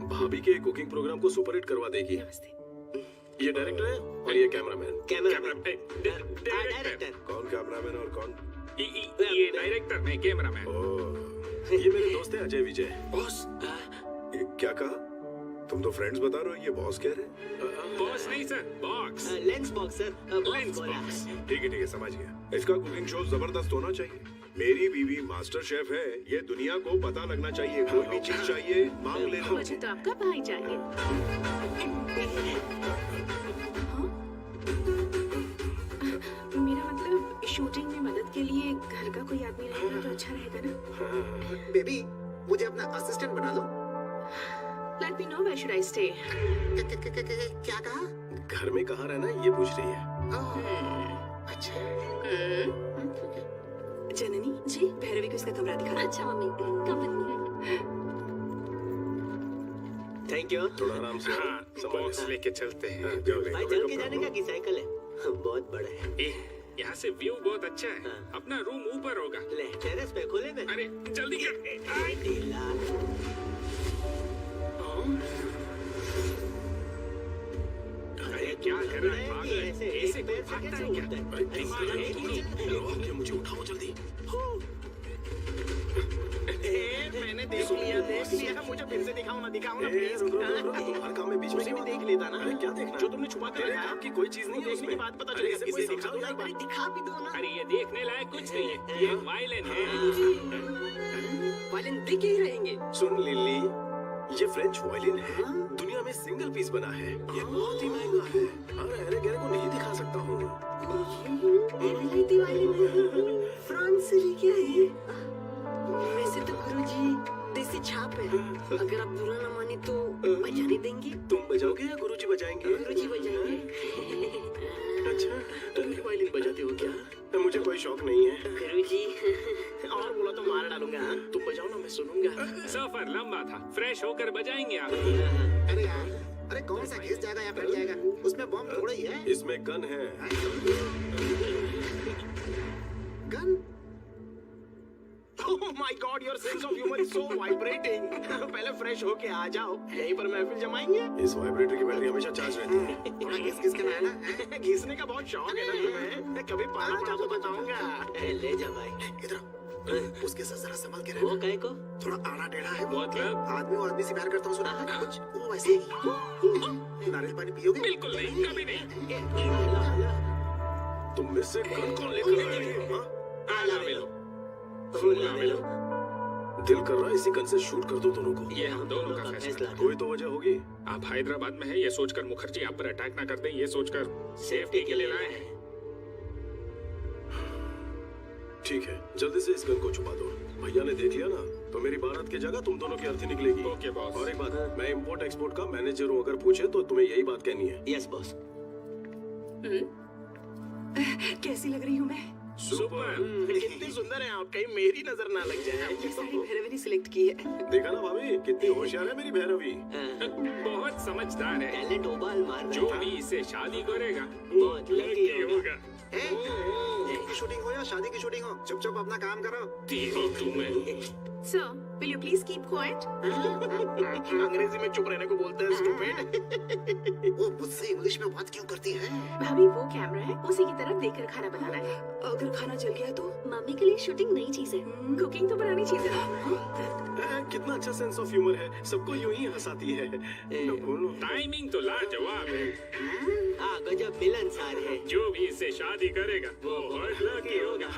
भाभी के कुकिंग प्रोग्राम को सुपरहिट करवा देगी। ये डायरेक्टर है और ये कैमरामैन। डायरेक्टर। कौन कैमरामैन और कौन? ये डायरेक्टर नहीं, कैमरामैन। ओह, ये मेरे दोस्त है अजय विजय। बॉस, ये क्या कहा? तुम तो फ्रेंड्स बता रहे हो, ये बॉस कह रहे? बॉस नहीं sir, box. Lens box sir. Lens box. ठीक है समझ गया। इसका कुकिंग शो जबरदस्त होना चाहिए। मेरी बीवी मास्टर शेफ है, ये दुनिया को पता लगना चाहिए। कोई भी चीज चाहिए मांग ले लो। मुझे तो आपका भाई चाहिए। मेरा मतलब शूटिंग में मदद के लिए घर का कोई आदमी रहेगा तो अच्छा रहेगा ना। बेबी, मुझे अपना असिस्टेंट बना लो। Let me know where should I stay? क्या कहा? घर में कहाँ रहना ये पूछ रही है। अच्छा। जननी जी, भैरवी को इसका कमरा दिखा। अच्छा मम्मी, कम थैंक यू। थोड़ा आराम से। हाँ, बॉक्स लेके चलते हैं। भाई चल के जाने का की साइकिल है? बहुत बड़ा है। यहाँ से व्यू बहुत अच्छा है। अपना रूम ऊपर होगा। ले टेरेस पे खोले में। अरे जल्दी कर। ढीला। अरे क्या कर रहा है पागल? ऐसे कोई भागता है क्या? दिमाग है कि नहीं? मुझे उठाओ जल्दी। मैंने देख लिया, मुझे फिर से दिखाओ ना प्लीज। हर काम में बीच में देख लेता ना। अरे क्या देखना? जो तुमने छुपा कर रखा है, आपकी कोई चीज नहीं है देखने के बाद पता चलेगा। इसे इसे दिखा दो दिखा दो, दिखा भी दो ना। अरे ये देखने लायक कुछ नहीं है। ये वायलिन है। वायलिन देख ही रहेंगे। सुन लिली, ये फ्रेंच वायलिन है, दुनिया में सिंगल पीस बना है। ये बहुत ही महंगा है। अरे अरे गहरे को नहीं दिखा सकता हूँ। फ्रांस से लेके आई है। वैसे तो गुरुजी देसी छाप है। अगर आप बुरा ना माने तो बजाने देंगे? तुम बजाओगे या गुरुजी बजाएंगे? गुरुजी बजाएंगे। अच्छा, तुम भी वायलिन बजाते हो क्या? मुझे कोई शौक नहीं है। गुरुजी और बोला तो मार डालूंगा। तुम बजाओ ना, मैं सुनूंगा। सफर लंबा था, फ्रेश होकर बजाएंगे आप। अरे यार, अरे कौन सा घिस जाएगा या फट जाएगा? उसमें बम थोड़ा ही है। इसमें गन है। Gun? Oh my God, your sense of humour is so vibrating. पहले फ्रेश होके आ जाओ, यहीं पर महफिल जमाएंगे। इस वाइब्रेटर की बैटरी हमेशा चार्ज रहती है। थोड़ा घिस के ना है ना, घिसने का बहुत शौक है ना तुम्हें। कभी पाला तो आपको बताऊंगा। ले जा भाई। इधर उसके साथ जरा संभल के वो रहना। कहे को थोड़ा आड़ा टेढ़ा है वो। मतलब आदमी से प्यार करता हूँ, सुना है कुछ वो वैसे ही। नारियल पानी पियोगे? बिल्कुल नहीं, कभी नहीं। तुम में से कौन लेकर आए हैं, हाँ? आला मिलो, फूल ना मिलो। दिल कर रहा है इसी गन से शूट कर दो दोनों को। ये हम दोनों का फैसला है। कोई तो वजह होगी। आप हैदराबाद में हैं, ये सोचकर मुखर्जी आप पर अटैक ना कर दें, ये सोचकर सेफ्टी के लिए लाए हैं। ठीक है, जल्दी से इस गन को छुपा दो। भैया ने देख लिया ना तो मेरी बारात की जगह तुम दोनों की अर्थी निकलेगी। Okay boss. और एक बात, मैं इंपोर्ट एक्सपोर्ट का मैनेजर हूँ, अगर पूछे तो तुम्हें यही बात कहनी है। Yes boss. कैसी लग रही हूँ मैं? सुपर। कितनी सुंदर है आप, कहीं मेरी नजर ना लग जाए। ये साड़ी भैरवी ने सिलेक्ट की है। देखा ना भाभी, कितनी होशियार है मेरी भैरवी। बहुत समझदार है। टैलेंट उबाल मार जो रहा भी इसे शादी करेगा बहुत लकी होगा। की शूटिंग हो या शादी की शूटिंग हो, चुप अपना काम करो। तेरी तुम्हें। Sir, will you please keep quiet? अंग्रेजी में चुप रहने को बोलते हैं, स्टूपिड। वो मुझसे इंग्लिश में बात क्यों करती है? भाभी वो कैमरा है, उसी की तरफ देखकर खाना बनाना है। अगर खाना जल गया तो? मम्मी के लिए शूटिंग नई चीज है। कुकिंग तो पुरानी चीज है। कितना अच्छा सेंस ऑफ ह्यूमर है, सबको यूं ही हंसाती है। टाइमिंग तो लाजवाब है। हाँ गजब मिलनसार है। जो भी इससे शादी करेगा वो बहुत लकी होगा।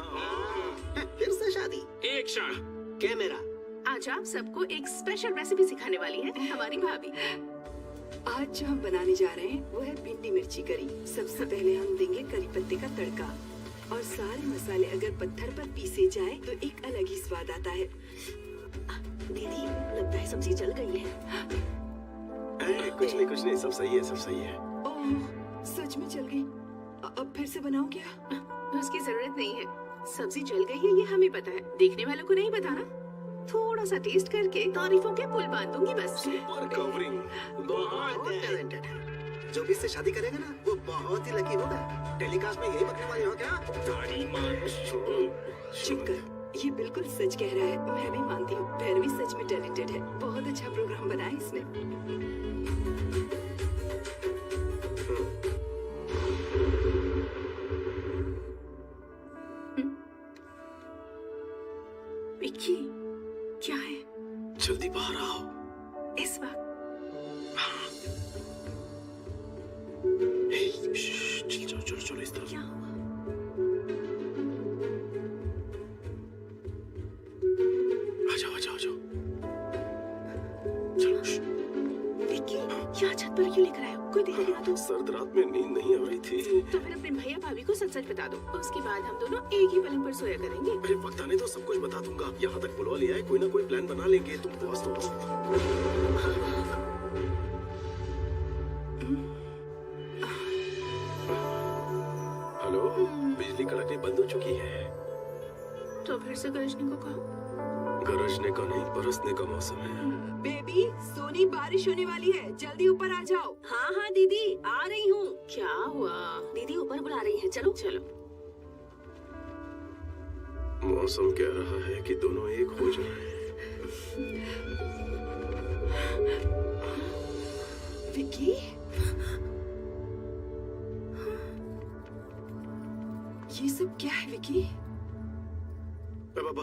फिर से शादी? एक शादी। कैमरा। आज आप सबको एक स्पेशल रेसिपी सिखाने वाली है हमारी भाभी। आज जो हम बनाने जा रहे हैं वो है भिंडी मिर्ची करी। सबसे पहले हम देंगे करी पत्ते का तड़का, और सारे मसाले अगर पत्थर पर पीसे जाए तो एक अलग ही स्वाद आता है। दीदी लगता है सब्जी जल गई है। कुछ नहीं, सब सही है, सब सही है। ओह, सच में जल गई। अब फिर से बनाऊं क्या? उसकी जरूरत नहीं है, सब्जी जल गई है ये हमें पता है, देखने वालों को नहीं बताना। थोड़ा सा टेस्ट करके तारीफों के पुल बांध दूंगी बस। Super covering. बहुत टैलेंटेड है। जो भी इससे शादी करेगा ना वो बहुत ही लकी होगा। टेलीकास्ट में यही बकने वाली हो क्या? चुप कर, ये बिल्कुल सच कह रहा है, मैं भी मानती हूँ। भैरवी सच में टैलेंटेड है, बहुत अच्छा प्रोग्राम बनाया इसने। विक्की, क्या है? जल्दी बाहर आओ। इस वक्त? चलो इस तरफ। क्या हुआ? आ जाओ। चलो। विक्की, यहाँ छत पर क्यों लेकर आए हो? कोई देख रहा तो? सर्द रात में नींद नहीं आ रही थी। तो फिर अपने भैया भाभी को सच सच बता दो, उसके बाद हम दोनों एक ही पलंग पर सोया करेंगे। अरे पता नहीं तो सब कुछ बता दूंगा। यहाँ तक बुलवा लिया है, कोई ना कोई प्लान बना लेंगे। तुम बॉस तो हेलो, बिजली कड़कनी बंद हो चुकी है। तो फिर से गरजने को कहो। गरजने का नहीं, बरसने का मौसम है। बेबी, सोनी बारिश होने वाली है, जल्दी ऊपर आ जाओ। हाँ दीदी आ रही हूँ। क्या हुआ? दीदी ऊपर बुला रही है, चलो। मौसम कह रहा है कि दोनों एक हो जाएं। विक्की, ये सब क्या है विक्की?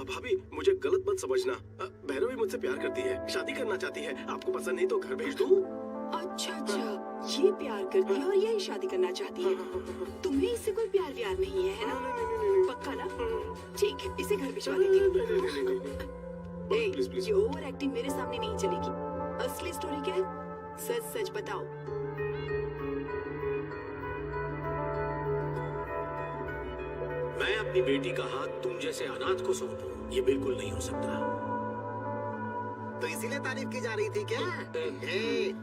भाभी मुझे गलत मत समझना। भैरवी मुझसे प्यार करती है, शादी करना चाहती है। आपको पसंद नहीं तो घर भेज दूं? अच्छा, ये प्यार करती है और यही शादी करना चाहती है। तुम्हें इससे कोई प्यार व्यार नहीं है ना? पक्का ना? ठीक है, इसे घर भिजवा देती हूँ। ये ओवर एक्टिंग मेरे सामने नहीं चलेगी। असली स्टोरी क्या है? सच सच बताओ। मैं अपनी बेटी का हाथ तुम जैसे अनाथ को सौंपूं, ये बिल्कुल नहीं हो सकता। तो इसीलिए तारीफ की जा रही थी क्या?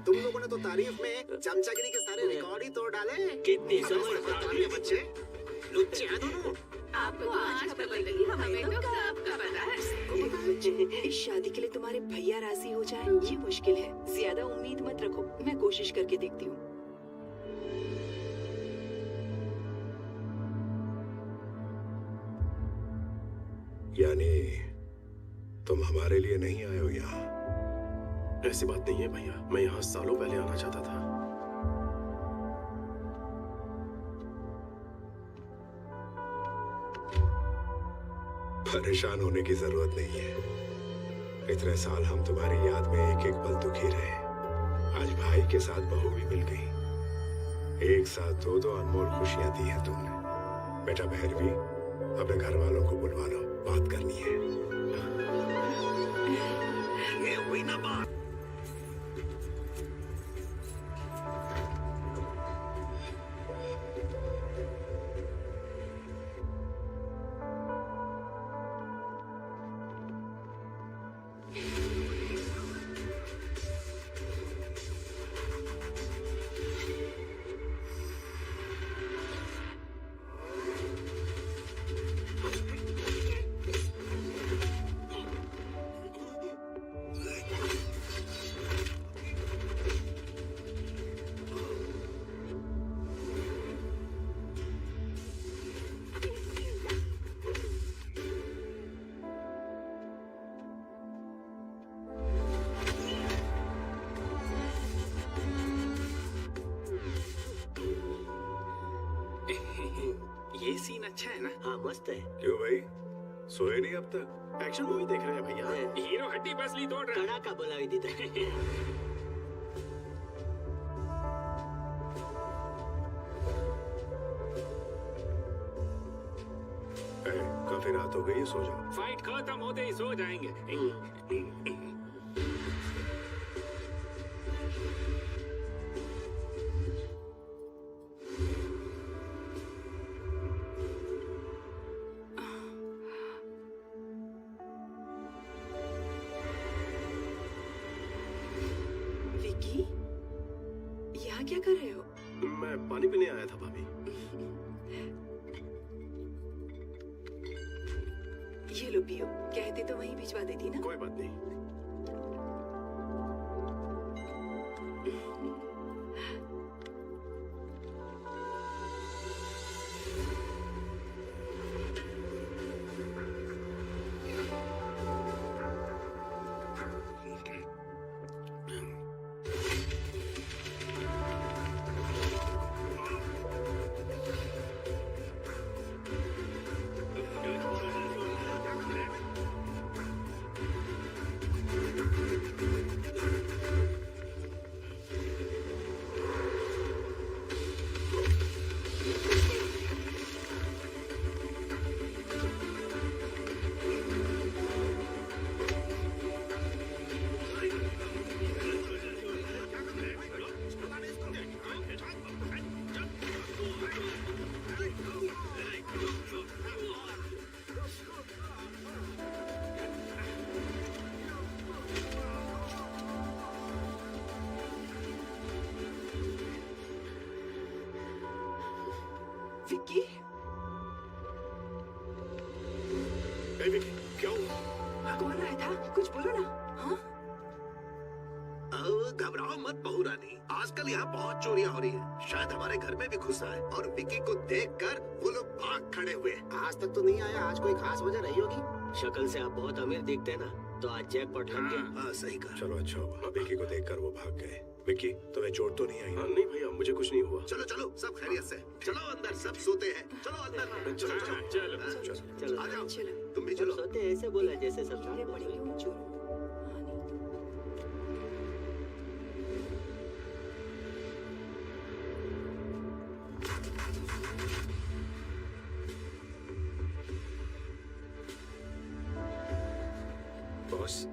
तुम लोगों ने तो तारीफ में चमचागिरी के सारे रिकॉर्ड ही तोड़ डाले। कितनी समझदार है बच्चे, लुच्चे हैं दोनों। आपको आज पता लगी, हमें तो कब का पता है। इस शादी के लिए तुम्हारे भैया राजी हो जाए ये मुश्किल है। ज्यादा उम्मीद मत रखो, मैं कोशिश करके देखती हूँ। यानी तुम हमारे लिए नहीं आए हो यहाँ। ऐसी बात नहीं है भैया, मैं यहाँ सालों पहले आना चाहता था। परेशान होने की जरूरत नहीं है। इतने साल हम तुम्हारी याद में एक एक पल दुखी रहे। आज भाई के साथ बहू भी मिल गई। एक साथ दो दो अनमोल खुशियां दी हैं तुमने। बेटा भैरवी, अपने घर वालों को बुलवा लो, बात करनी है। ये हुई ना बात। ये सीन अच्छा है ना? हाँ मस्त है। क्यों भाई, सोए नहीं अब तक? एक्शन मूवी देख रहे हैं भैया। हीरो हड्डी बसली तोड़ रहा है। कड़ाका बोला दीदा। काफी रात हो गई है, सो जाओ। फाइट खत्म होते ही सो जाएंगे। विकी, यहाँ क्या कर रहे हो? मैं पानी पीने आया था भाभी। ये लो पियो, कहते तो वहीं भिजवा देती ना। कोई बात नहीं। विकी, विकी, क्या हुआ? कौन आया था? कुछ बोलो ना। हाँ? घबराओ मत बहू रानी, आजकल यहाँ बहुत चोरियां हो रही है। शायद हमारे घर में भी घुसा है और विकी को देखकर वो लोग भाग खड़े हुए। आज तक तो नहीं आया, आज कोई खास वजह रही होगी। शक्ल से आप बहुत अमीर दिखते हैं ना, तो आज जैकपॉट लग गया। हाँ सही कहा। चलो अच्छा हुआ, विकी को देखकर वो भाग गए। विकी, तुम्हें चोट तो नहीं आई? नहीं भैया, मुझे कुछ नहीं हुआ। चलो चलो, सब खैरियत से। चलो अंदर, सब सोते हैं। चलो अंदर। चलो चलो चलो आ जाओ, चलो। तुम भी चलो। सोते ऐसे बोला जैसे सब कीड़े पड़ेंगे उन चोरों को। बॉस,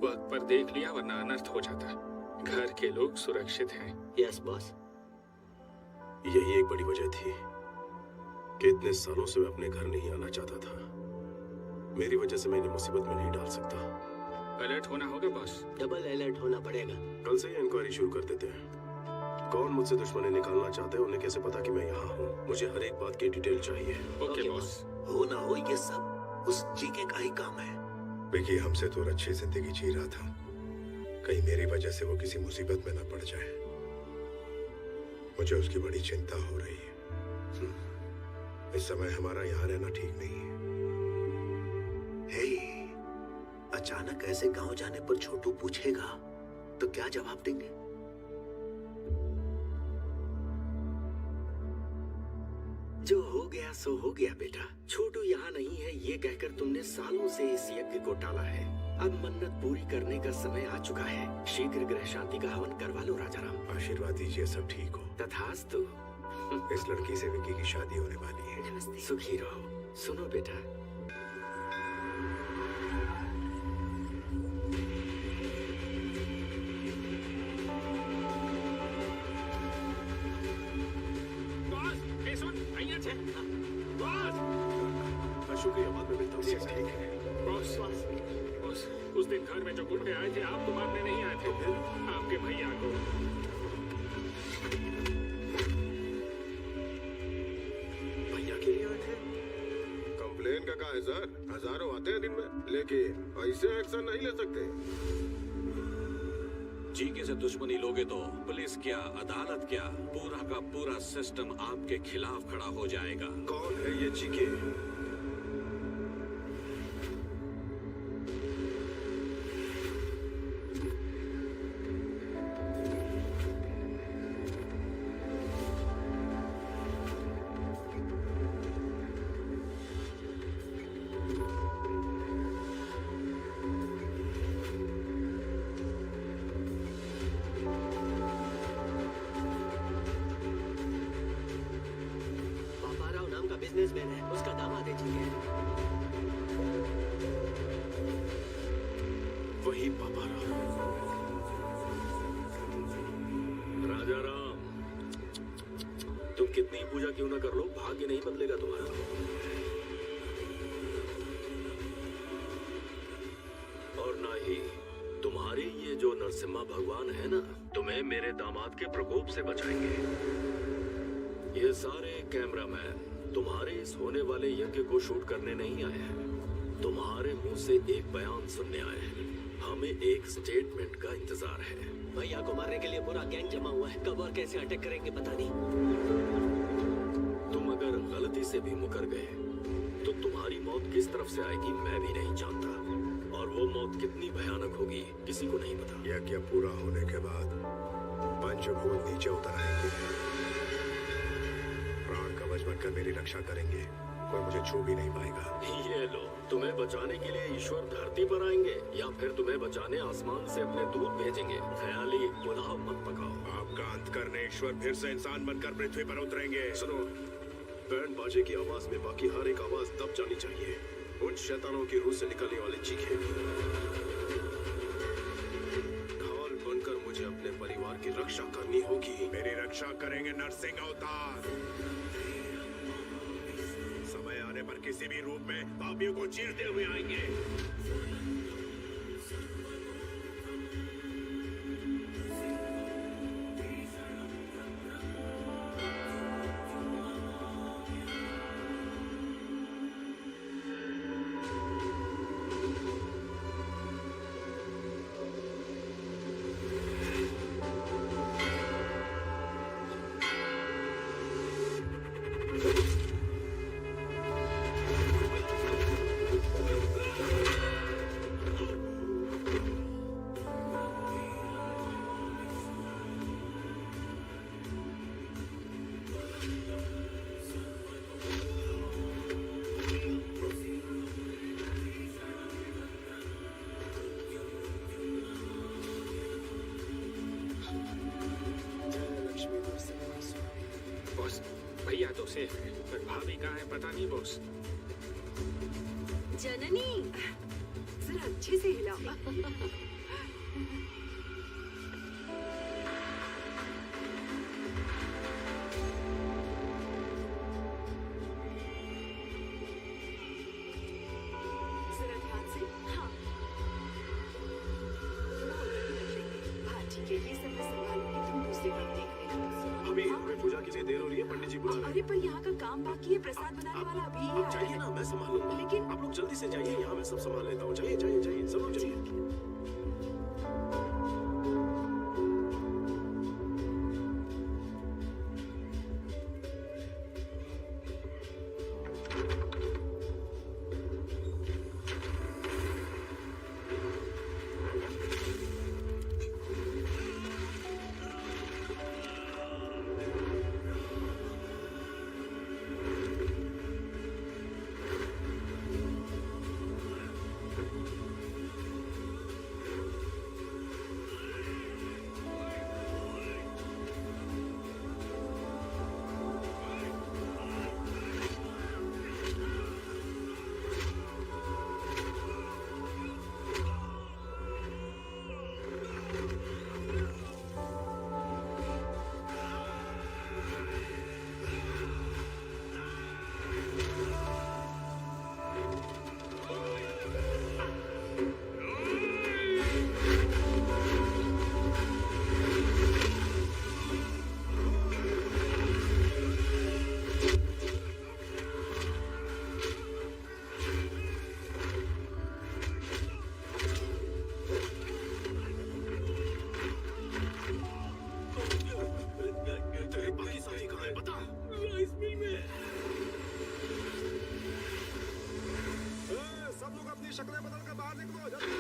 वक्त पर देख लिया वरना अनर्थ हो जाता। घर के लोग सुरक्षित हैं। Yes boss. यही एक बड़ी वजह थी कि इतने सालों से मैं अपने घर नहीं आना चाहता था। मेरी वजह से मैं इन्हें मुसीबत में नहीं डाल सकता। अलर्ट होना होगा बॉस। डबल अलर्ट होना पड़ेगा। कल से ही इंक्वायरी शुरू कर देते हैं। कौन मुझसे दुश्मनी निकालना चाहते हैं, उन्हें कैसे पता कि मैं यहाँ हूँ? मुझे हर एक बात की डिटेल चाहिए। Okay boss. हो ना हो, ये सब उस चीके का ही काम है। विकी हमसे तो अच्छी जिंदगी जी रहा था, कहीं मेरी वजह से वो किसी मुसीबत में न पड़ जाए। मुझे उसकी बड़ी चिंता हो रही है। इस समय हमारा यहाँ रहना ठीक नहीं है। हे, कैसे गांव जाने पर छोटू पूछेगा तो क्या जवाब देंगे? जो हो गया सो हो गया बेटा। छोटू यहाँ नहीं है ये कहकर तुमने सालों से इस यज्ञ को टाला है। अब मन्नत पूरी करने का समय आ चुका है। शीघ्र ग्रह शांति का हवन करवा लो राजाराम। आशीर्वाद दीजिए सब ठीक हो। तथास्तु। इस लड़की से विक्की की शादी होने वाली है। नमस्ते। सुखी रहो। सुनो बेटा, शुक्रिया, बाद में मिलता हूँ। ठीक है बॉस, बॉस, उस दिन घर में जो गुंडे आए थे आप तो मारने नहीं आए थे। आपके भैया को भैया के लिए आए थे। कंप्लेन का है सर, हजारों आते हैं दिन में, लेकिन ऐसे एक्शन नहीं ले सकते। जीके से दुश्मनी लोगे तो पुलिस क्या, अदालत क्या, पूरा का पूरा सिस्टम आपके खिलाफ खड़ा हो जाएगा। कौन है ये जीके? पापाराव नाम का बिजनेसमैन है, उसका दामाद है जीके। वही पापाराव। राजाराम, तुम कितनी पूजा क्यों ना कर लो, भाग्य नहीं बदलेगा तुम्हारा। और ना ही तुम्हारे ये जो नरसिम्हा भगवान है ना, तुम्हें मेरे दामाद के प्रकोप से बचाएंगे। ये सारे कैमरामैन तुम्हारे इस होने वाले यज्ञ को शूट करने नहीं आए हैं, तुम्हारे मुंह से एक बयान सुनने आए हैं। हमें एक स्टेटमेंट का इंतजार है। भैया को मारने के लिए पूरा गैंग जमा हुआ है, कब और कैसे अटैक करेंगे पता नहीं। तुम अगर गलती से भी मुकर गए तो तुम्हारी मौत किस तरफ से आएगी मैं भी नहीं जानता, और वो मौत कितनी भयानक होगी किसी को नहीं पता। यज्ञ पूरा होने के बाद पंचभूत नीचे उतर आएंगे, प्राण कवच बनकर मेरी रक्षा करेंगे, कोई मुझे छू भी नहीं पाएगा। ये लो, तुम्हें बचाने के लिए ईश्वर धरती पर आएंगे या फिर तुम्हें बचाने आसमान से अपने दूत भेजेंगे। ख्याली पुलाव मत पकाओ। आपका अंत करने ईश्वर फिर से इंसान बनकर पृथ्वी पर उतरेंगे। सुनो, बैंड बाजे की आवाज में बाकी हर एक आवाज दब जानी चाहिए। उन शैतानों की रूह से निकलने वाली चीखें ढाल बनकर मुझे अपने परिवार की रक्षा करनी होगी। मेरी रक्षा करेंगे नरसिंह अवतार। समय आने पर किसी भी रूप में पापियों को चीरते हुए आएंगे। बॉस, भैया तो सेफ है, पर भाभी कहाँ है पता नहीं बॉस। जननी, जरा अच्छे से हिलाओ। जरा ध्यान से। हाँ, भाजी के लिए सब मैं संभालूंगी, तुम दूसरे काम देख लेना। हमें पूजा के लिए देर हो रही है, पंडित जी बुला रहे हैं। अरे पर यहाँ का काम बाकी है, प्रसाद बनाने वाला अभी ही आप आया जाइए है। ना, मैं संभाल लूंगा। लेकिन आप लोग जल्दी से जाइए, यहाँ मैं सब संभाल लेता हूँ। जाइए जाइए जाइए, सब लोग जाइए। शक्लें बदल कर बाहर निकलो जल्दी।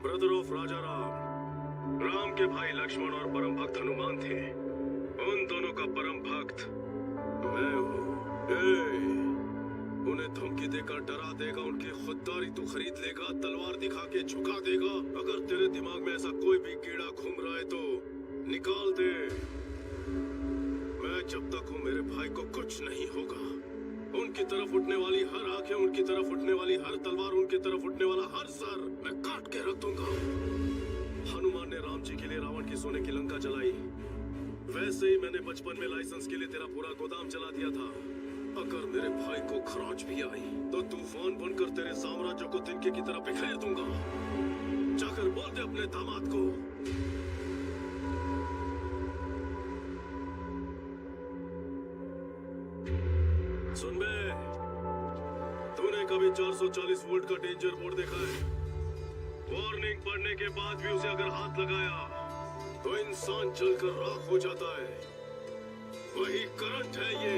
ब्रदर ऑफ राजा राम, राम के भाई लक्ष्मण और परम भक्त हनुमान थे। उन दोनों का परम भक्त मैं हूँ। उन्हें धमकी देकर डरा देगा, उनकी खुददारी तू खरीद लेगा, तलवार दिखा के झुका देगा। अगर तेरे दिमाग में ऐसा कोई भी कीड़ा घूम रहा है तो निकाल दे। मैं जब तक हूँ मेरे भाई को कुछ नहीं होगा। उनकी तरफ उठने वाली हर आंखें, उनकी तरफ उठने वाली हर तलवार, उनकी तरफ उठने वाला हर सर मैं काट के रख दूंगा। हनुमान ने राम जी के लिए रावण की सोने की लंका जलाई, वैसे ही मैंने बचपन में लाइसेंस के लिए तेरा पूरा गोदाम चला दिया था। अगर मेरे भाई को खरोच भी आई तो तूफान बनकर तेरे साम्राज्य को तिनके की तरह बिखेर दूंगा। जाकर बोल दे अपने दामाद को। सुन बे, तूने कभी 440 वोल्ट का डेंजर बोर्ड देखा है? वार्निंग पढ़ने के बाद भी उसे अगर हाथ लगाया तो इंसान जलकर राख हो जाता है। वही करंट है ये।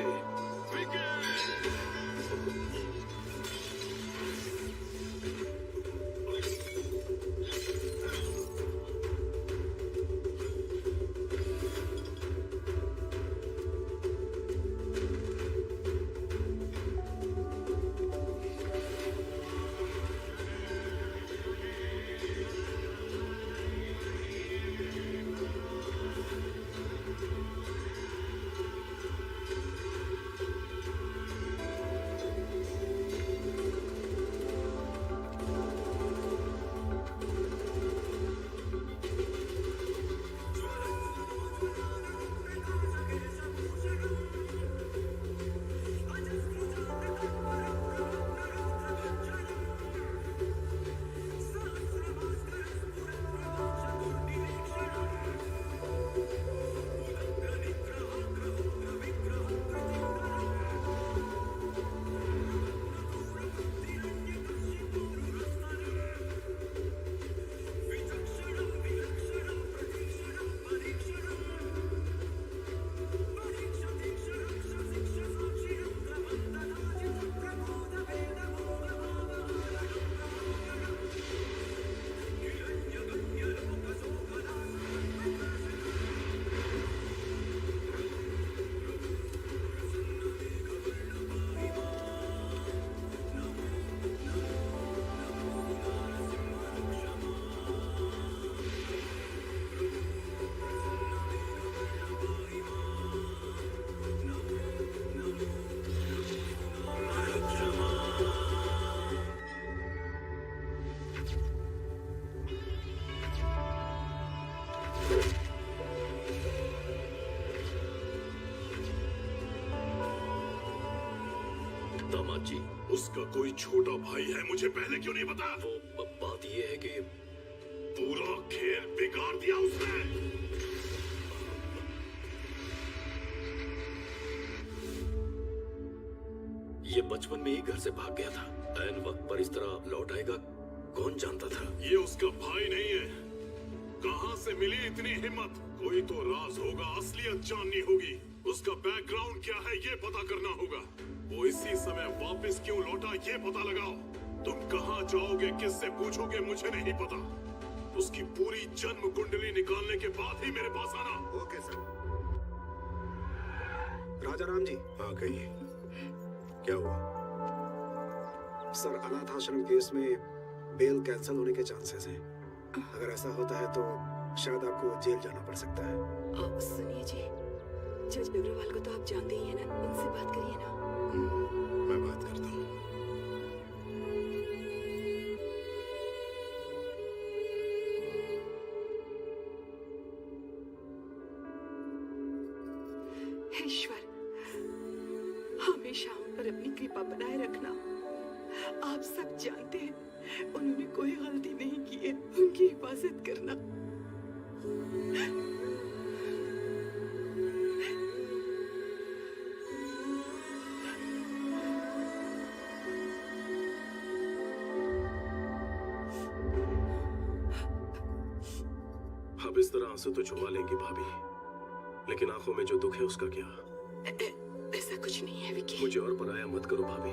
राज जी, उसका कोई छोटा भाई है, मुझे पहले क्यों नहीं पता? वो बात ये है कि पूरा खेल बिगाड़ दिया उसने। ये बचपन में ही घर से भाग गया था। ऐन वक्त पर इस तरह लौट आएगा कौन जानता था। ये उसका भाई नहीं है। कहां से मिली इतनी हिम्मत? कोई तो राज होगा, असलियत जाननी होगी। उसका बैकग्राउंड क्या है ये पता करना होगा। वो इसी समय वापस क्यों लौटा ये पता लगाओ। तुम कहां जाओगे, किससे पूछोगे, मुझे नहीं पता। उसकी पूरी जन्म कुंडली निकालने के बाद ही मेरे पास आना। Okay sir. राजा राम जी। हाँ कहिए, क्या हुआ? सर, अनाथ आश्रम केस में बेल कैंसिल होने के चांसेस हैं। अगर ऐसा होता है तो शायद आपको जेल जाना पड़ सकता है। सुनिए जी, जज अग्रवाल को तो आप जानते ही हैं ना, उनसे बात करिए ना। मैं बात करता हूँ। ईश्वर, हमेशा हम पर अपनी कृपा बनाए रखना। आप सब जानते हैं उन्होंने कोई गलती नहीं की है, उनकी हिफाजत करना। अब इस तरह आंसू तो छुपा लेंगी भाभी, लेकिन आंखों में जो दुख है उसका क्या? ऐसा कुछ नहीं है विकी। मुझे और पराया मत करो भाभी।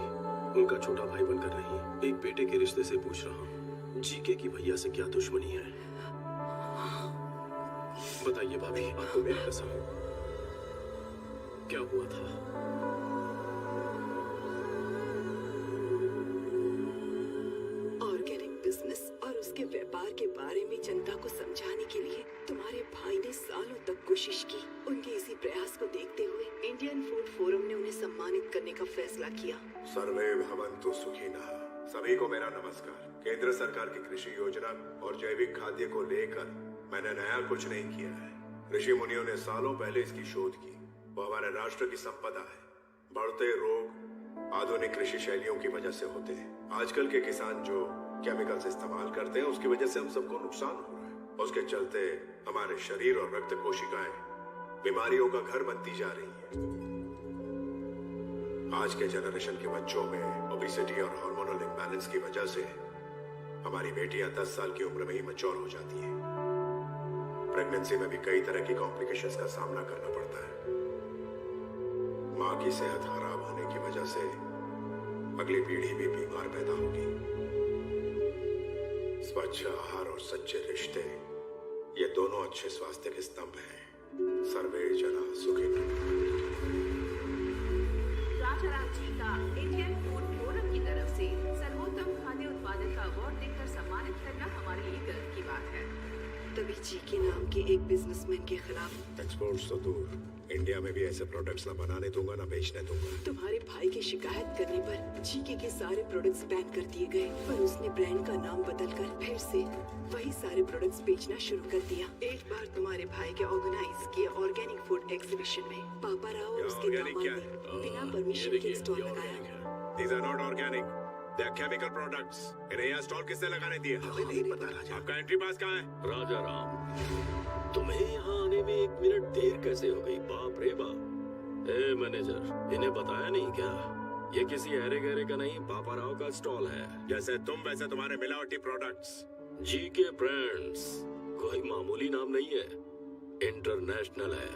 उनका छोटा भाई बनकर नहीं, एक बेटे के रिश्ते से पूछ रहा हूँ। जीके की भैया से क्या दुश्मनी है? बताइए भाभी, आपको मेरी कसम, क्या हुआ था? ऑर्गेनिक बिजनेस और उसके व्यापार के बारे में जनता को समझाने के लिए तुम्हारे भाई ने सालों तक कोशिश की। उनके इसी प्रयास को देखते हुए इंडियन फूड फोरम ने उन्हें सम्मानित करने का फैसला किया। सर्वे भवन्तु सुखिनः। सभी को मेरा नमस्कार। केंद्र सरकार की कृषि योजना और जैविक खाद्य को लेकर मैंने नया कुछ नहीं किया है। ऋषि मुनियों ने सालों पहले इसकी शोध की। वो हमारे राष्ट्र की संपदा है। बढ़ते रोग आधुनिक कृषि शैलियों की वजह से होते हैं। आजकल के किसान जो केमिकल्स इस्तेमाल करते हैं उसकी वजह से हम सबको नुकसान हो रहा है। उसके चलते हमारे शरीर और रक्त कोशिकाएं बीमारियों का घर बनती जा रही है। आज के जनरेशन के बच्चों में ओबेसिटी और हार्मोनल इम्बैलेंस की वजह से हमारी बेटियां 10 साल की उम्र में ही मैच्योर हो जाती हैं। प्रेगनेंसी में भी कई तरह की कॉम्प्लिकेशंस का सामना करना पड़ता है। माँ की सेहत खराब होने की वजह से अगली पीढ़ी भी बीमार पैदा होगी। स्वच्छ आहार और सच्चे रिश्ते, ये दोनों अच्छे स्वास्थ्य के स्तंभ हैं। सर्वे जना सुखिनः। राजा राम जी का इंडियन फूड फोरम की तरफ से सर्वोत्तम खाद्य उत्पादक का अवार्ड देकर सम्मानित करना हमारे लिए गर्व की बात है। तभी जी के नाम के एक बिजनेसमैन के खिलाफ एक्सपोर्ट्स तो दूर, इंडिया में भी ऐसे प्रोडक्ट्स ना बनाने दूंगा ना बेचने दूंगा। तुम्हारे भाई की शिकायत करने पर जीके के सारे प्रोडक्ट्स बैन कर दिए गए, पर उसने ब्रांड का नाम बदलकर फिर से वही सारे प्रोडक्ट्स बेचना शुरू कर दिया। एक बार तुम्हारे भाई के ऑर्गेनाइज किए ऑर्गेनिक फूड एग्जीबिशन में पापा राव और उसके दामाद ने बिना परमिशन के स्टॉल लगाया। These are not organic. They are chemical products. इन्हें यहाँ स्टॉल किसने लगाने दिया? हमें नहीं पता राजा। आपका एंट्री पास कहाँ है? राजा राम, तुम्हें यहाँ आने में 1 मिनट देर कैसे हो गई? बाप रे बाप। ए मैनेजर, इन्हें बताया नहीं क्या? ये किसी अरे गहरे का नहीं, पापा राव का स्टॉल है। जैसे तुम वैसे तुम्हारे मिलावटी प्रोडक्ट्स। जीके ब्रांड्स कोई मामूली नाम नहीं है, इंटरनेशनल है।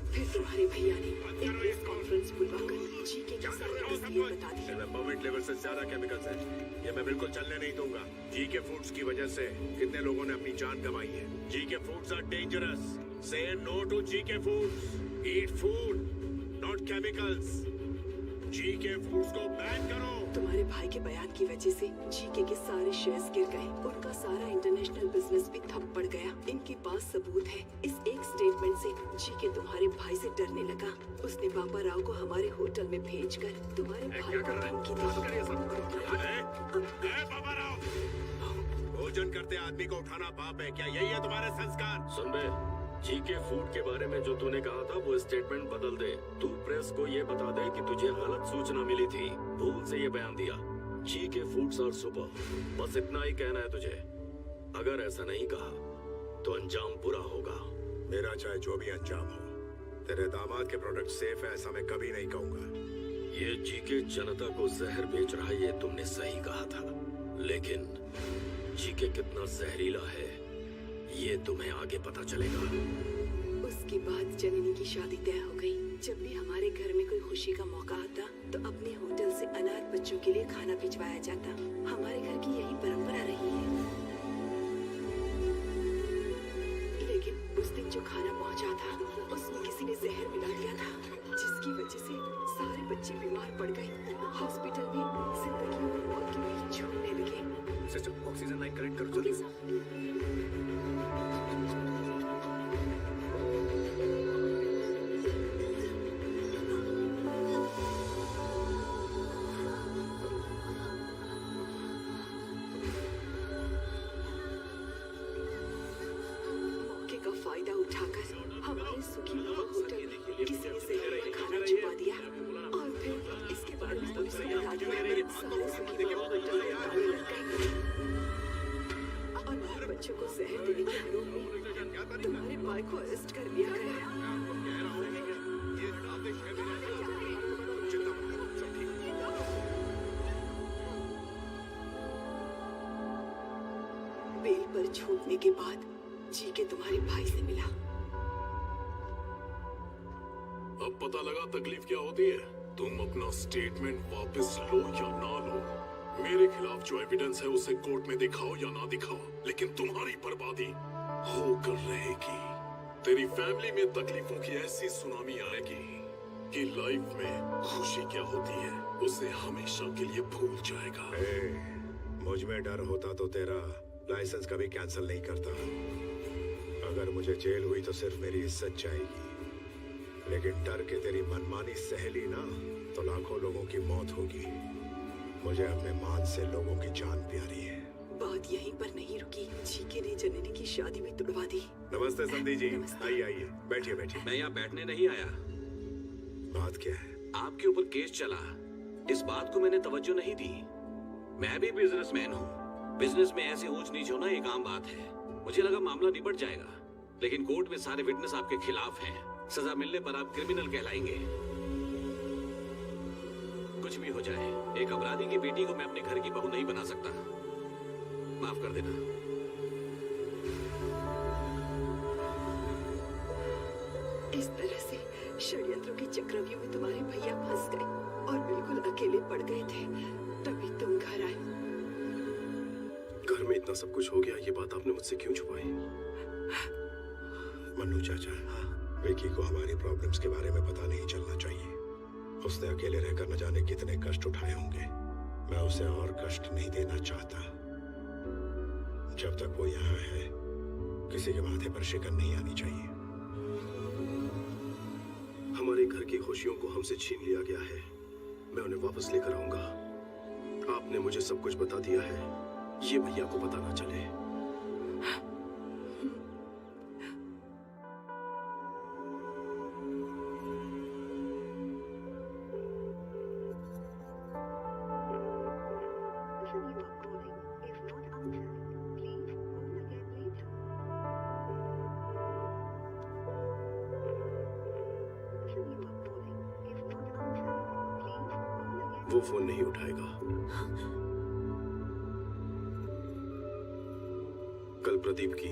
फिर तुम्हारे भैया ने एक प्रेस कॉन्फ्रेंस बुलवाकर जीके की सारी तस्वीर बता दी। इनमें परमिट लेवल से ज्यादा केमिकल्स हैं। ये मैं बिल्कुल चलने नहीं दूंगा। जीके फूड्स की वजह से कितने लोगों ने अपनी जान गंवाई है। G K foods are dangerous. Say no to G K foods. Eat food, not chemicals. G K foods को बैन करो। तुम्हारे भाई के बयान की वजह से जीके के सारे शेयर्स गिर गए। उनका सारा इंटरनेशनल बिजनेस भी ठप पड़ गया। इनके पास सबूत है। इस एक स्टेटमेंट से जीके तुम्हारे भाई से डरने लगा। उसने पापा राव को हमारे होटल में भेजकर तुम्हारे भाई को धमकी दी। पापा राव, भोजन करते आदमी को उठाना पाप है क्या? यही है तुम्हारे संस्कार? सुन बे, जीके फूड के बारे में जो तूने कहा था वो स्टेटमेंट बदल दे। तू प्रेस को ये बता दे कि तुझे गलत सूचना मिली थी, भूल से ये बयान दिया। जीके फूड्स आर सुपर, बस इतना ही कहना है तुझे। अगर ऐसा नहीं कहा तो अंजाम बुरा होगा। मेरा चाहे जो भी अंजाम हो, तेरे दामाद के प्रोडक्ट सेफ है ऐसा मैं कभी नहीं कहूंगा। ये जीके जनता को जहर बेच रहा है, ये तुमने सही कहा था, लेकिन जीके कितना जहरीला है ये तुम्हें आगे पता चलेगा। उसके बाद जननी की शादी तय हो गई। जब भी हमारे घर में कोई खुशी का मौका आता तो अपने होटल से अनाथ बच्चों के लिए खाना भिजवाया जाता। हमारे घर की यही परंपरा रही है। लेकिन उस दिन जो खाना पहुंचा था उसमें किसी ने जहर मिला दिया था, जिसकी वजह से सारे बच्चे बीमार पड़ गए। हॉस्पिटल में जिंदगी और मौत के बीच झूलने लगे। सिस्टर, ऑक्सीजन लाइन कनेक्ट करो जल्दी। मौके का फायदा उठाकर हमारे सुखी होटल में किसी ने जहर का खाना छुपा दिया और फिर इसके बारे में पुलिस को बता दिया। सारे सुखी होटल में ताले लग गए। अनाथ बच्चों को जहर देने के आरोप में तुम्हारे भाई को अरेस्ट कर लिया गया। बेल पर छूटने के बाद जी के तुम्हारे भाई से मिला। अब पता लगा तकलीफ क्या होती है। तुम अपना स्टेटमेंट वापस लो या ना लो, मेरे खिलाफ जो एविडेंस है उसे कोर्ट में दिखाओ या ना दिखाओ, लेकिन तुम्हारी बर्बादी होकर रहेगी। तेरी फैमिली में तकलीफों की ऐसी सुनामी आएगी कि लाइफ में खुशी क्या होती है उसे हमेशा के लिए भूल जाएगा। मुझ में डर होता तो तेरा लाइसेंस कभी कैंसिल नहीं करता। अगर मुझे जेल हुई तो सिर्फ मेरी इज्जत जाएगी, लेकिन डर के तेरी मनमानी सह ली ना तो लाखों लोगों की मौत होगी। मुझे अपने मान से लोगों की जान प्यारी है। बात यहीं पर नहीं रुकी, जीके ने जननी की शादी भी तुड़वा दी। नमस्ते संधि जी, आइए आइए, बैठिए बैठिए। मैं यहाँ बैठने नहीं आया। बात क्या है? आपके ऊपर केस चला, इस बात को मैंने तवज्जो नहीं दी। मैं भी बिजनेसमैन हूँ, बिजनेस में ऐसी ऊंच नीच होना एक आम बात है। मुझे लगा मामला निपट जाएगा, लेकिन कोर्ट में सारे विटनेस आपके खिलाफ हैं। सजा मिलने पर आप क्रिमिनल कहलाएंगे। कुछ भी हो जाए, एक अपराधी की बेटी को मैं अपने घर की बहू नहीं बना सकता। माफ कर देना। इस तरह से षड्यंत्रों के चक्रव्यूह में तुम्हारे भैया फंस गए और बिल्कुल अकेले पड़ गए थे। तभी तुम घर आए। घर में इतना सब कुछ हो गया, ये बात आपने मुझसे क्यों छुपाई? मन्नू चाचा, विकी को हमारी प्रॉब्लम्स के बारे में पता नहीं चलना चाहिए। उसने अकेले रहकर न जाने कितने कष्ट उठाए होंगे। मैं उसे और कष्ट नहीं देना चाहता। जब तक वो यहाँ है, किसी के माथे पर शिकन नहीं आनी चाहिए। हमारे घर की खुशियों को हमसे छीन लिया गया है। मैं उन्हें वापस लेकर आऊंगा। आपने मुझे सब कुछ बता दिया है, ये भैया को पता ना चले। वो फोन नहीं उठाएगा। कल प्रदीप की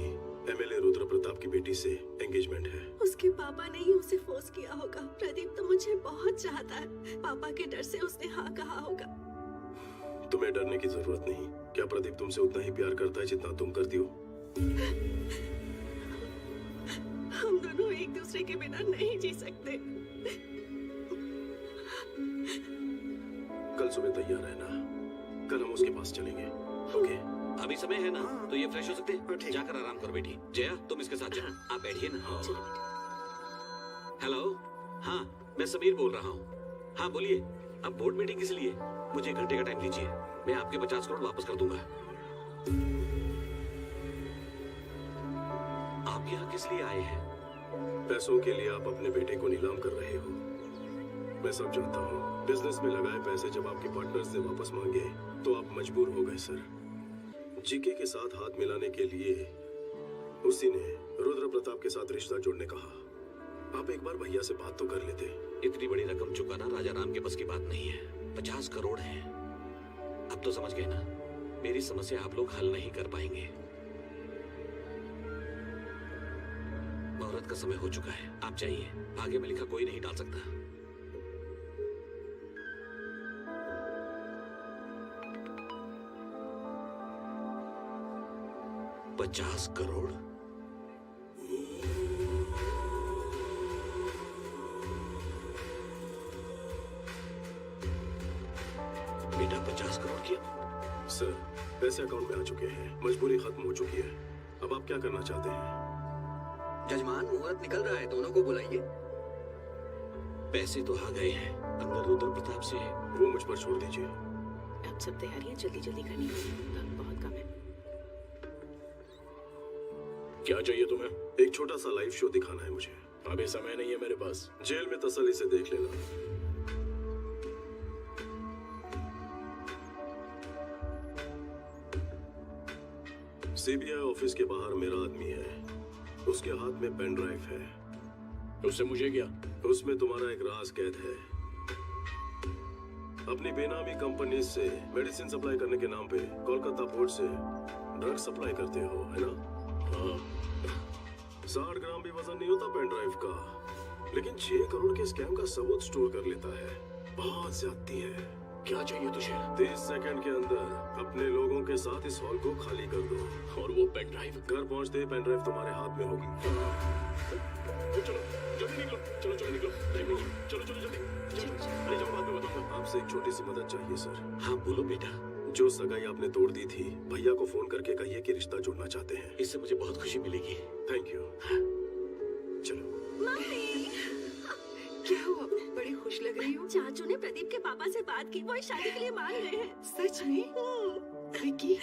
एमएलए रुद्र प्रताप की बेटी से एंगेजमेंट है। उसके पापा ने ही उसे फोर्स किया होगा। प्रदीप तो मुझे बहुत चाहता है। पापा के डर से उसने हाँ कहा होगा। तुम्हें डरने की जरूरत नहीं। क्या प्रदीप तुमसे उतना ही प्यार करता है जितना तुम करती हो? हम दोनों एक दूसरे के बिना नहीं जी सकते। कल सुबह तैयार रहना, कल हम उसके पास चलेंगे। ओके? अभी समय है ना, तो ये फ्रेश हो सकते हैं। जाकर आराम करो बेटी। जया, तुम इसके साथ जाओ। आप बैठिए ना। हेलो, हाँ मैं समीर बोल रहा हूँ। हाँ बोलिए। अब बोर्ड मीटिंग किस लिए? मुझे 1 घंटे का टाइम दीजिए, मैं आपके 50 करोड़ वापस कर दूंगा। आप यहाँ किस लिए आए हैं? पैसों के लिए आप अपने बेटे को नीलाम कर रहे हो। मैं सब जानता हूँ। बिजनेस में लगाए पैसे जब आपके पार्टनर्स ने वापस मांगे तो आप मजबूर हो गए सर। जीके के साथ हाथ मिलाने के लिए उसी ने रुद्र प्रताप के साथ रिश्ता जोड़ने कहा। आप एक बार भैया से बात तो कर लेते। इतनी बड़ी रकम चुकाना राजा राम के बस की बात नहीं है। 50 करोड़ है। अब तो समझ गए ना, मेरी समस्या आप लोग हल नहीं कर पाएंगे। मुहूर्त का समय हो चुका है, आप जाइए। भाग्य में लिखा कोई नहीं डाल सकता। $50 करोड़? बेटा 50 करोड़ किया? सर पैसे अकाउंट में आ चुके हैं, मजबूरी खत्म हो चुकी है। अब आप क्या करना चाहते हैं? जजमान मुहूर्त निकल रहा है, दोनों को बुलाइए। पैसे तो आ गए हैं, अंदर रुद्र प्रताप से वो मुझ पर छोड़ दीजिए। अब सब तैयारियां जल्दी जल्दी करनी होगी, बहुत कम है। क्या चाहिए तुम्हें? एक छोटा सा लाइव शो दिखाना है मुझे। अभी समय नहीं है मेरे पास। जेल में तसल्ली से देख लेना। सीबीआई ऑफिस के बाहर मेरा आदमी है, उसके हाथ में पेन ड्राइव है। उससे मुझे क्या? उसमें तुम्हारा एक राज कैद है। अपनी बेनामी कंपनी से मेडिसिन सप्लाई करने के नाम पे कोलकाता पोर्ट से ड्रग सप्लाई करते हो, है ना? हाँ। 60 ग्राम भी वजन नहीं होता पेन ड्राइव का, लेकिन 6 करोड़ के स्कैम का सबूत स्टोर कर लेता है। बहुत ज्यादती है। क्या चाहिए तुझे? 30 सेकंड के अंदर अपने लोगों के साथ इस हॉल को खाली कर दो। और वो पेन ड्राइव घर पहुंचते ही पेन ड्राइव तुम्हारे हाथ में होगी। चलो जल्दी निकलो, चलो चलो निकलो, चलो चलो जल्दी। अरे जाओ, बाद में बताऊंगा। आपसे एक छोटी सी मदद चाहिए सर। हाँ बोलो बेटा। जो सगाई आपने तोड़ दी थी, भैया को फोन करके कहिए कि रिश्ता जोड़ना चाहते हैं। इससे मुझे बहुत खुशी मिलेगी। Thank you. चलो। क्या हुआ? बड़ी खुश लग रही हो। चाचू ने प्रदीप के पापा से बात की, वो शादी के लिए मान गए हैं। सच में? विकी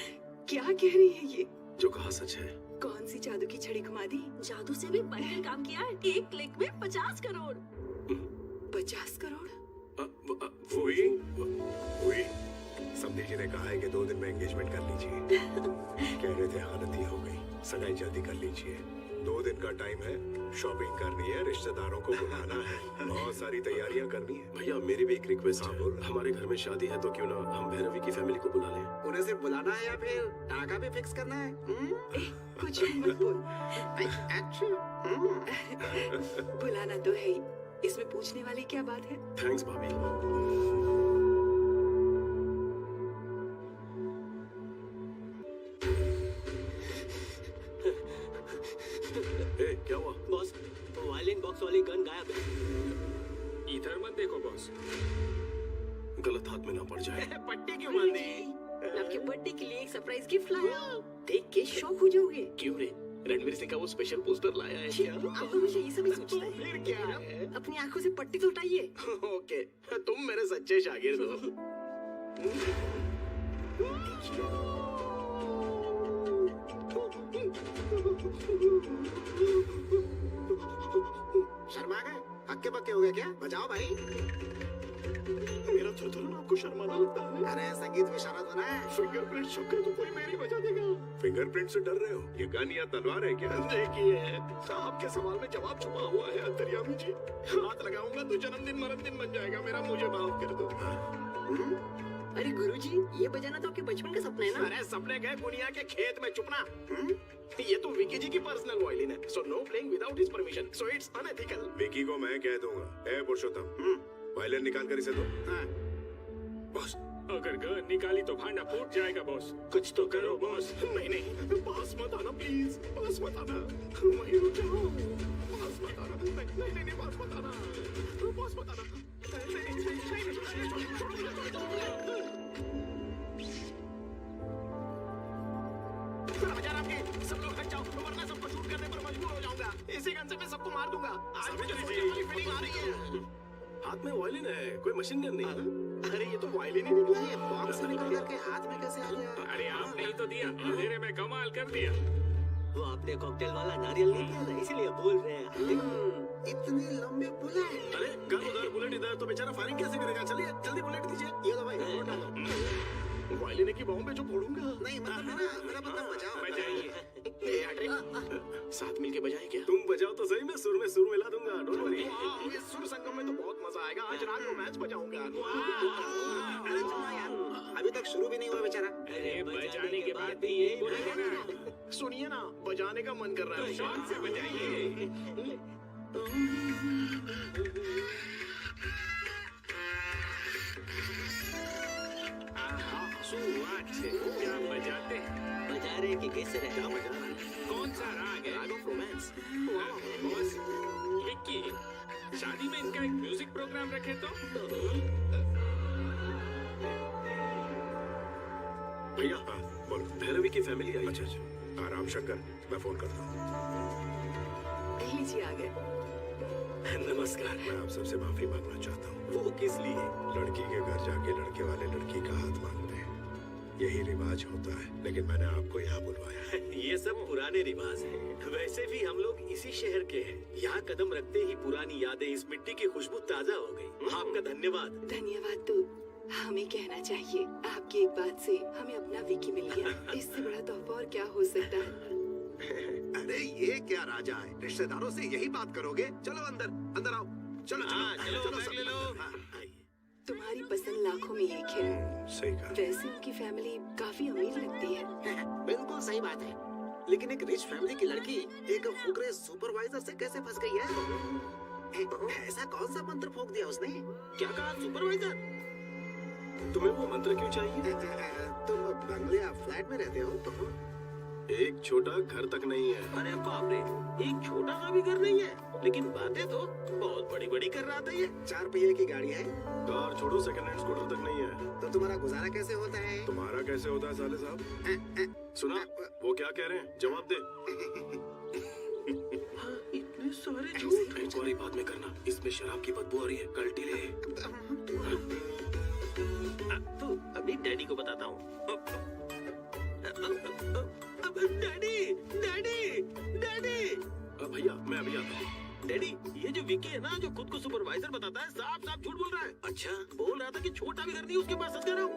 क्या कह रही है ये? जो कहा सच है। कौन सी जादू की छड़ी घुमा दी? जादू से भी बढ़कर काम किया है। एक क्लिक में 50 करोड़। 50 करोड़? वही समधी जी ने कहा है कि 2 दिन में एंगेजमेंट कर लीजिए। कह रहे थे हालत ही हो गई, सगाई जल्दी कर लीजिए। 2 दिन का टाइम है, शॉपिंग करनी है, रिश्तेदारों को बुलाना है, बहुत सारी तैयारियां करनी है। भैया मेरी भी एक रिक्वेस्ट है। हमारे घर में शादी है तो क्यों ना हम भैरवी की फैमिली को बुला लें। उन्हें सिर्फ बुलाना है या फिर टाका भी फिक्स करना है? कुछ भी मत बोल। बुलाना तो है ही, इसमें पूछने वाली क्या बात है? थैंक्स भाभी। क्या हुआ? बॉस, वायलिन बॉक्स वाली गन गायब है। इधर मत देखो बॉस, गलत हाथ में ना पड़ जाए। पट्टी क्यों बांध दी? आपके बर्थडे के लिए एक सरप्राइज गिफ्ट लाया, देख के शॉक हो जाओगे। क्यों रे? रणवीर सिंह का वो स्पेशल पोस्टर लाया है क्या? आप हमेशा ये सब ही सोचते हैं। फिर क्या है? अपनी आंखों से पट्टी तो हटाइए। ओके, तुम मेरे सच्चे शागिर्द हो। शर्मा गए? हक्के बक्के हो गए क्या? बजाओ भाई। मेरा थरथरना आपको शर्माना लगता है? अरे संगीत में शरत होना है। फिंगरप्रिंट शुक्र तो कोई मेरी बजा देगा। फिंगरप्रिंट से डर रहे हो? ये गन या तलवार है क्या? देखिए, आपके सवाल में जवाब छुपा हुआ है अंतर्यामी जी। हाथ लगाऊंगा तो जन्मदिन मरणदिन बन जाएगा मेरा, मुझे माफ कर दो। अरे गुरुजी, ये बजाना तो आपके बचपन का सपना है ना? अरे सपने गए दुनिया के खेत में, चुपना। ये तो विकी जी की पर्सनल वायलिन है, so know playing without his permission, so it's unethical. Vicky को मैं कह दूंगा। ए पुरुषोत्तम, वायलिन निकाल कर इसे दो। बॉस, अगर गन निकाली तो भांडा फूट जाएगा बॉस। कुछ तो करो बॉस। नहीं, पास मत आना प्लीज, पास मत आना। वहीं रुक जाओ, पास मत आना। नहीं, पास मत आना, पास मत आना। सब लोग हट जाओ, वरना सबको शूट करने पर मजबूर हो जाऊंगा। इसी गन से मैं सबको मार दूंगा। आज मुझे फीलिंग आ रही है। हाथ में वायलिन है, कोई मशीन गन नहीं। अरे ये तो वायलिन ही निकला है। बॉक्स से निकल करके हाथ में कैसे आ गया? अरे आपने ही तो दिया, अंधेरे में कमाल कर दिया। वो आपने कॉकटेल वाला नारियल नहीं पिया था, इसीलिए बोल रहे हैं। इतनी लंबी बुलेट। अरे गन उधर बुलेट इधर, तो बेचारा फायरिंग कैसे करेगा? चलिए जल्दी बुलेट दीजिए। ये लो भाई, और डालो। वायलिन की बॉम्ब पे जो फोड़ूंगा। नहीं मतलब मेरा मतलब बजाओ। साथ मिलके बजाए क्या? तुम बजाओ तो सही, मैं सुर में सुर मिला दूंगा। Don't worry. इस सुर संगम में तो बहुत मजा आएगा। आज रात रोमांस बजाऊंगा। अरे सुनो यार, अभी तक शुरू भी नहीं हुआ बेचारा। अरे बजाने के बाद भी यही बोलेगा ना। सुनिए ना, बजाने का मन कर रहा है। शान से बजाइए। क्या बजाते हैं? बजा रहे कि कैसे रहे? कौन सा राग है? राग ऑफ रोमांस। बॉस, विक्की, शादी में इनका एक म्यूजिक प्रोग्राम रखे तो? भैया बोलो। भैरवी की फैमिली आई। अच्छा अच्छा, आराम शंकर, मैं फोन करता हूँ। लीजिए आ गए। नमस्कार। मैं आप सबसे माफी मांगना चाहता हूँ। वो किस लिए? लड़की के घर जाके लड़के वाले लड़की का हाथ मांगते हैं, यही रिवाज होता है, लेकिन मैंने आपको यहाँ बुलवाया है। ये सब पुराने रिवाज हैं। वैसे भी हम लोग इसी शहर के हैं। यहाँ कदम रखते ही पुरानी यादें, इस मिट्टी की खुशबू ताजा हो गई। आपका धन्यवाद। धन्यवाद तो हमें कहना चाहिए। आपकी एक बात से हमें अपना विकी मिल गया। इससे बड़ा तोहफा और क्या हो सकता है? अरे ये क्या राजा है, रिश्तेदारों से यही बात करोगे? चलो अंदर अंदर आओ। चलो चलो बैग ले लो। तुम्हारी पसंद लाखों में एक है। सही कहा। वैसे उनकी फैमिली काफी अमीर लगती है। बिल्कुल सही बात है, लेकिन एक रिच फैमिली की लड़की एक फुकरे सुपरवाइजर से कैसे फंस गई है? ऐसा कौन सा मंत्र फूंक दिया उसने? क्या कहा? सुपरवाइजर? तुम्हें वो मंत्र क्यों चाहिए? तुम बंगले या फ्लैट में रहते हो तो? एक छोटा घर तक नहीं है। अरे बाप रे, एक छोटा सा भी घर नहीं है, लेकिन बातें तो बहुत बड़ी बड़ी कर रहा था ये। 4 पहिए की गाड़ी है। कार छोड़ो, सेकंड हैंड स्कूटर तक नहीं है। तो तुम्हारा गुजारा कैसे होता है? तुम्हारा कैसे होता है साले साहब? सुना वो क्या कह रहे हैं? जवाब दे। इतने सारे झूठ। एक और बात में करना, इसमें शराब की बदबू आ रही है। कल्टी ले। तो अभी डैडी को बताता हूँ। Daddy daddy daddy. भैया मैं अभी आता हूँ। डैडी, ये जो विकी है ना, जो खुद को सुपरवाइजर बताता है, साफ साफ झूठ बोल रहा है। अच्छा, बोल रहा था कि छोटा भी घर नहीं उसके पास। सच कह रहा हूँ।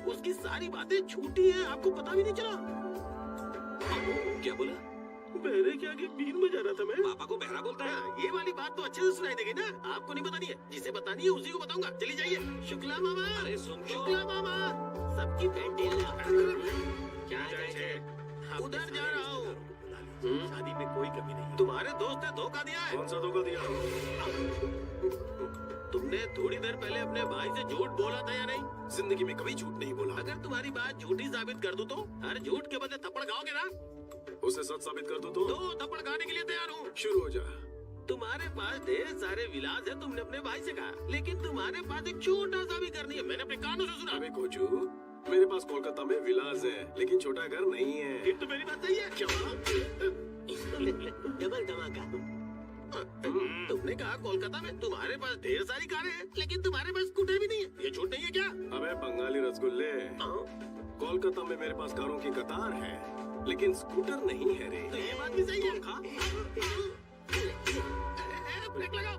उसकी सारी बातें झूठी है, आपको पता भी नहीं चला। क्या बोला? बहरे के आगे बीन बजा रहा था मैं। पापा को बहरा बोलता है? ये वाली बात तो अच्छे से सुनाई देगी ना। आपको नहीं बतानी है, जिसे बतानी है उसी को बताऊंगा। चली जाइए। शुक्ला मामा। अरे सुन तो। शुक्ला मामा, सबकी पेंटिंग। क्या जाए? उधर जा रहा हूँ। शादी में कोई कमी नहीं। तुम्हारे दोस्त ने धोखा दिया है। कौन सा धोखा दिया? तुमने थोड़ी देर पहले अपने भाई से झूठ बोला था या नहीं? जिंदगी में कभी झूठ नहीं बोला। अगर तुम्हारी बात झूठी साबित कर दूं तो? हर झूठ के बदले थप्पड़ खाओगे ना? उसे सच साबित कर दो तो? थप्पड़ खाने के लिए तैयार हूँ। शुरू हो जा। तुम्हारे पास ढेर सारे विलास है, तुमने अपने भाई से कहा, लेकिन तुम्हारे पास एक छोटा सा भी घर नहीं है। मैंने अपने कानों से सुना। अबे कोचू, मेरे पास कोलकाता में विलास है, लेकिन छोटा घर नहीं है। फिर तो मेरी बात सही है। डबल धमाका। तुमने कहा कोलकाता में तुम्हारे पास ढेर सारी कारें हैं, लेकिन तुम्हारे पास स्कूटर भी नहीं है। ये झूठ नहीं है क्या? अबे बंगाली रसगुल्ले, कोलकाता में मेरे पास कारों की कतार है, लेकिन स्कूटर नहीं है रे। तो ये बात भी सही है। ब्रेक लगाओ।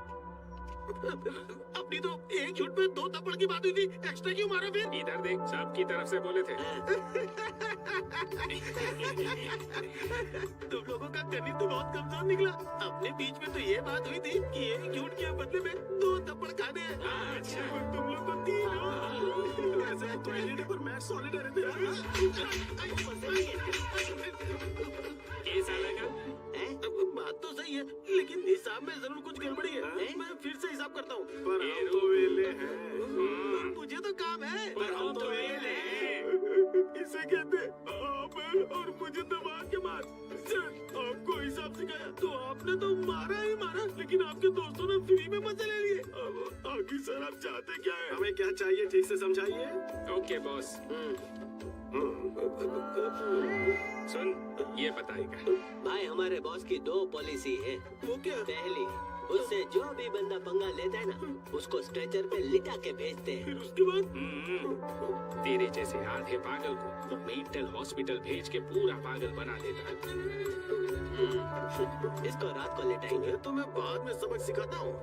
अपनी तो एक झूठ में 2 थप्पड़ की बात हुई थी, एक्स्ट्रा क्यों मारा फिर? इधर देख, सबकी तरफ से बोले थे। तुम लोगों का गणित तो बहुत कमजोर निकला। अपने बीच में तो ये बात हुई थी कि एक झूठ के बदले में 2 थप्पड़ खाने हैं। अच्छा, तुम लोग को 3। ऐसे तो एलिड पर मैं सॉलिड है तेरा। कैसा लगा? बात तो सही है, लेकिन हिसाब में जरूर कुछ गड़बड़ी है। मैं फिर से हिसाब करता हूँ। पर हम तो वेले हैं। मुझे तो काम है। पर हम तो वेले हैं। इसे कहते आप और मुझे दबा के मार। सर, आपको हिसाब सिखाया तो आपने तो मारा ही मारा, लेकिन लेकिन आपके दोस्तों ने फ्री में मजे ले लिए। अब आखिर सर आप चाहते क्या है? हमें क्या चाहिए ठीक से समझाइए। Okay boss. सुन, ये बताएगा। भाई हमारे बॉस की 2 पॉलिसी है। वो क्या? पहली, उससे जो भी बंदा पंगा लेता है ना, उसको स्ट्रेचर पे लिटा के भेजते हैं। फिर उसके बाद तेरे जैसे आधे पागल को मेंटल हॉस्पिटल भेज के पूरा पागल बना देता है। इसको रात को लेटाएंगे। तो मैं बाद में सबक सिखाता हूँ।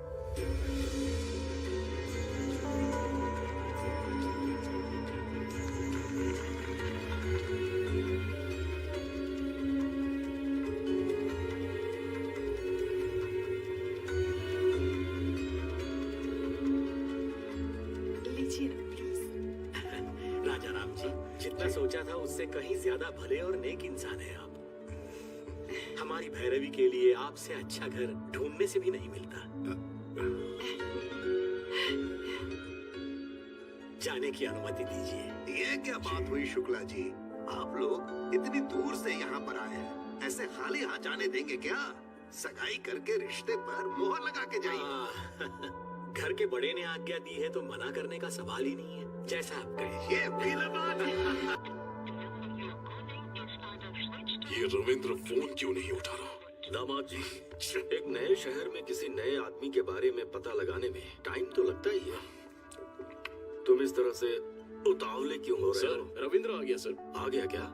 लीजिए ना प्लीज। राजा राम जी, जितना सोचा था उससे कहीं ज्यादा भले और नेक इंसान है आप। हमारी भैरवी के लिए आपसे अच्छा घर ढूंढने से भी नहीं मिलता। जाने की अनुमति दीजिए। ये क्या बात हुई शुक्ला जी? आप लोग इतनी दूर से यहाँ पर आए हैं, ऐसे खाली हाथ जाने देंगे क्या? सगाई करके रिश्ते पर मोहर लगा के जाइए। घर के बड़े ने आज्ञा दी है तो मना करने का सवाल ही नहीं है। जैसा आप कहें। ये भी बात है। ये रविंद्र फोन क्यों नहीं उठा रहा? दामाद जी, एक नए शहर में किसी नए आदमी के बारे में पता लगाने में टाइम तो लगता ही है। तुम इस तरह से उतावले क्यों हो रहे हो? रविंद्र आ गया सर। आ गया क्या?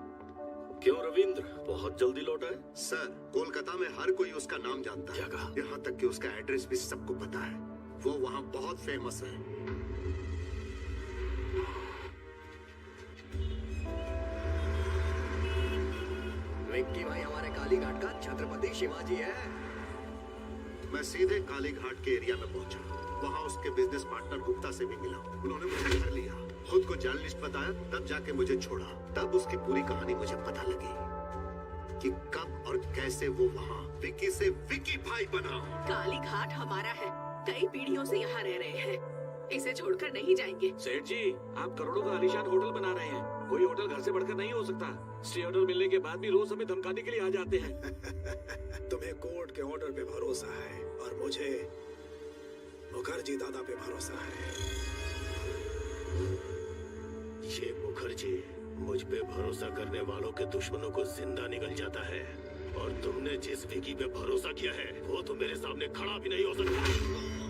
क्यों रविंद्र बहुत जल्दी लौटा है? सर, कोलकाता में हर कोई उसका नाम जानता है। क्या कहा? यहाँ तक कि उसका एड्रेस भी सबको पता है। वो वहाँ बहुत फेमस है। विक्की भाई हमारे कालीघाट का छत्रपति शिवाजी है। मैं सीधे कालीघाट के एरिया में पहुंचा। वहाँ उसके बिजनेस पार्टनर गुप्ता से भी मिला। उन्होंने मुझे घर लिया, खुद को जर्नलिस्ट बताया, तब जाके मुझे छोड़ा। तब उसकी पूरी कहानी मुझे पता लगी कि कब और कैसे वो वहाँ विक्की से विक्की भाई बना। कालीघाट हमारा है, कई पीढ़ियों से यहाँ रह रहे हैं, इसे छोड़कर नहीं जाएंगे। सेठ जी, आप करोड़ों का आलीशान होटल बना रहे हैं। कोई होटल घर से बढ़कर नहीं हो सकता। स्टे ऑर्डर मिलने के बाद भी रोज हमें धमकाने के लिए आ जाते हैं। तुम्हें कोर्ट के ऑर्डर पे भरोसा है और मुझे मुखर्जी दादा पे भरोसा है। ये मुखर्जी मुझ पे भरोसा करने वालों के दुश्मनों को जिंदा निकल जाता है, और तुमने जिस विकी पे भरोसा किया है वो तो मेरे सामने खड़ा भी नहीं हो सकता।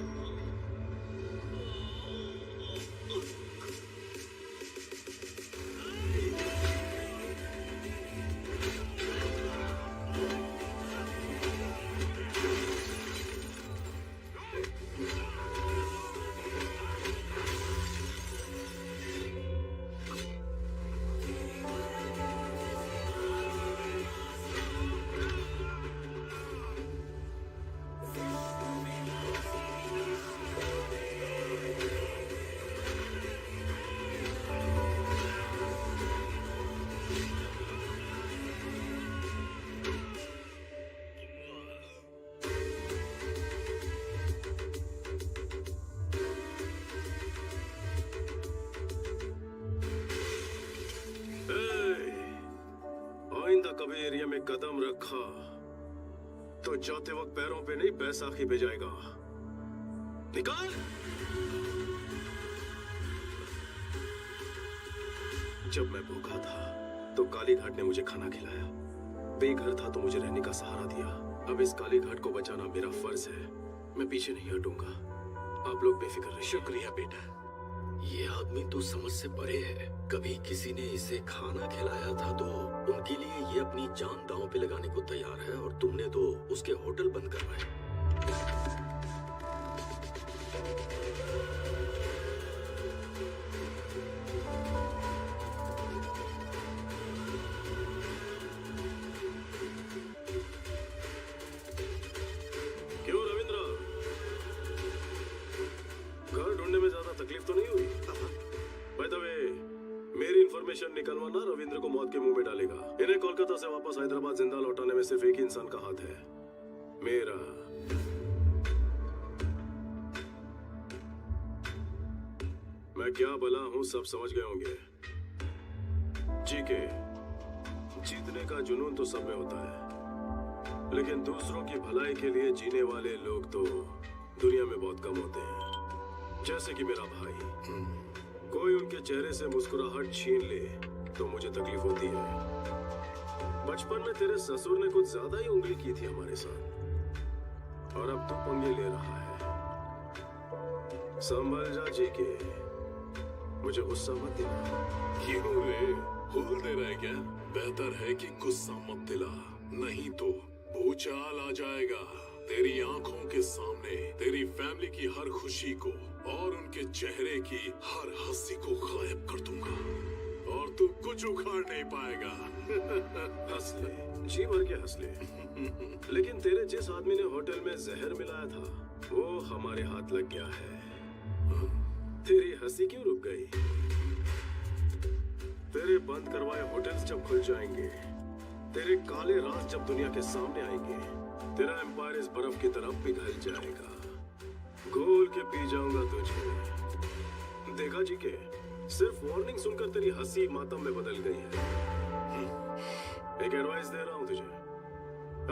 कभी एरिया में कदम रखा तो जाते वक्त पैरों पे नहीं बैसाखी पे जाएगा। निकाल। जब मैं भूखा था तो कालीघाट ने मुझे खाना खिलाया, बेघर था तो मुझे रहने का सहारा दिया। अब इस कालीघाट को बचाना मेरा फर्ज है। मैं पीछे नहीं हटूंगा। आप लोग बेफिक्र रहिए। शुक्रिया बेटा। ये आदमी तो समझ से परे है। कभी किसी ने इसे खाना खिलाया था तो उनके लिए ये अपनी जान दांव पे लगाने को तैयार है, और तुमने तो उसके होटल बंद करवाए। क्यों रविंद्र, घर ढूंढने में ज्यादा तकलीफ तो नहीं हुई? बाय द वे, मेरी इंफॉर्मेशन निकलवाना रविंद्र को मौत के मुंह में डालेगा। इन्हें कोलकाता से वापस हैदराबाद जिंदा लौटाने में सिर्फ एक ही इंसान का हाथ है, मेरा। मैं क्या भला हूं सब समझ गए होंगे। जी के जीतने का जुनून तो सब में होता है, लेकिन दूसरों की भलाई के लिए जीने वाले लोग तो दुनिया में बहुत कम होते हैं। जैसे कि मेरा भाई, कोई उनके चेहरे से मुस्कुराहट छीन ले तो मुझे तकलीफ होती है। बचपन में तेरे ससुर ने कुछ ज्यादा ही उंगली की थी हमारे साथ, और अब तू पंगे ले रहा है। संभल जा जी के, मुझे गुस्सा मत दिला। क्यों रे, भूल दे रहा है क्या? बेहतर है कि गुस्सा मत दिला, नहीं तो भूचाल आ जाएगा। तेरी आंखों के सामने तेरी फैमिली की हर खुशी को और उनके चेहरे की हर हंसी को गायब कर दूंगा, और तू कुछ उखाड़ नहीं पाएगा। हंस ले, जी भर के हंस ले। लेकिन तेरे जिस आदमी ने होटल में जहर मिलाया था, वो हमारे हाथ लग गया है। तेरी हंसी क्यों रुक गई? तेरे बंद करवाए होटल्स जब खुल जाएंगे, तेरे काले राज जब दुनिया के सामने आएंगे, तेरा एम्पायर इस बर्फ की तरफ पिघल जाएगा। घोल के पी जाऊंगा तुझे। देखा जी के, सिर्फ वार्निंग सुनकर तेरी हंसी मातम में बदल गई है। एक एडवाइस दे रहा हूं तुझे,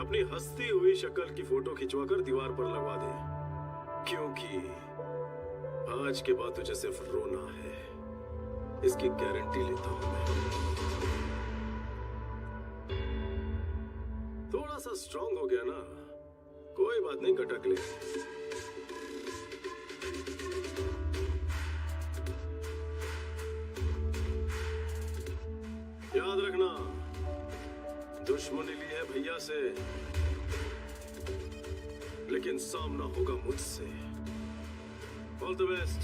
अपनी हंसती हुई शक्ल की फोटो खिंचवाकर दीवार पर लगवा दे, क्योंकि आज के बाद तुझे सिर्फ रोना है, इसकी गारंटी लेता हूं मैं। थोड़ा सा स्ट्रांग हो गया ना, कोई बात नहीं, गटक ले। याद रखना, दुश्मनी ली है भैया से, लेकिन सामना होगा मुझसे। All the best.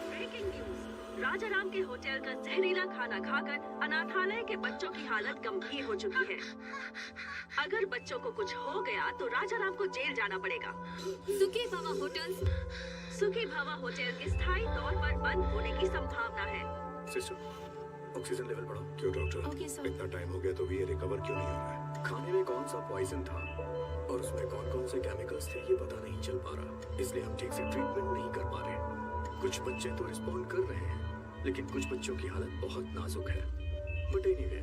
Breaking news, Rajaram के होटल का जहरीला खाना खाकर अनाथालय के बच्चों की हालत गंभीर हो चुकी है। अगर बच्चों को कुछ हो गया तो राजाराम को जेल जाना पड़ेगा। सुखी भावा होटल के स्थायी तौर पर बंद होने की संभावना है। सिस्टर, ऑक्सीजन लेवल बढ़ाओ। क्यों डॉक्टर? इतना टाइम हो गया तो भी ये रिकवर क्यों नहीं हो रहा है? खाने में कौन सा पॉइजन था और उसमें कौन कौन से केमिकल्स थे ये पता नहीं चल पा रहा, इसलिए हम ठीक से ट्रीटमेंट नहीं कर पा रहे। कुछ बच्चे तो रिस्पॉन्ड कर रहे हैं, लेकिन कुछ बच्चों की हालत बहुत नाजुक है। बट एनीवे,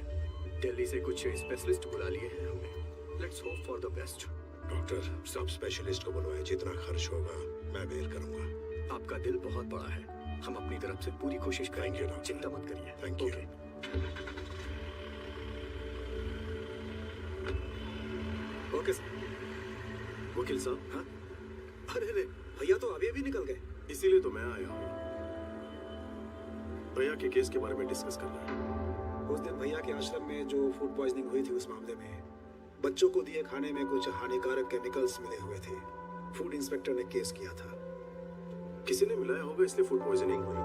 दिल्ली से कुछ स्पेशलिस्ट बुला लिए हैं हमने। Let's hope for the best. Doctor, सब स्पेशलिस्ट को बुलवाएं, जितना खर्च होगा मैं बेयर करूंगा। आपका दिल बहुत बड़ा है, हम अपनी तरफ से पूरी कोशिश करेंगे, चिंता मत करिए। Thank you. Okay sir. वकील साहब। हाँ? अरे भैया तो अभी अभी निकल गए। इसीलिए तो मैं आया हूँ, भैया के केस के बारे में डिस्कस करना है। उस दिन भैया के आश्रम में जो फूड पॉइजनिंग हुई थी, उस मामले में बच्चों को दिए खाने में कुछ हानिकारक केमिकल्स मिले हुए थे। फूड इंस्पेक्टर ने केस किया था। किसी ने मिलाया होगा, इसलिए फूड पॉइजनिंग हुई।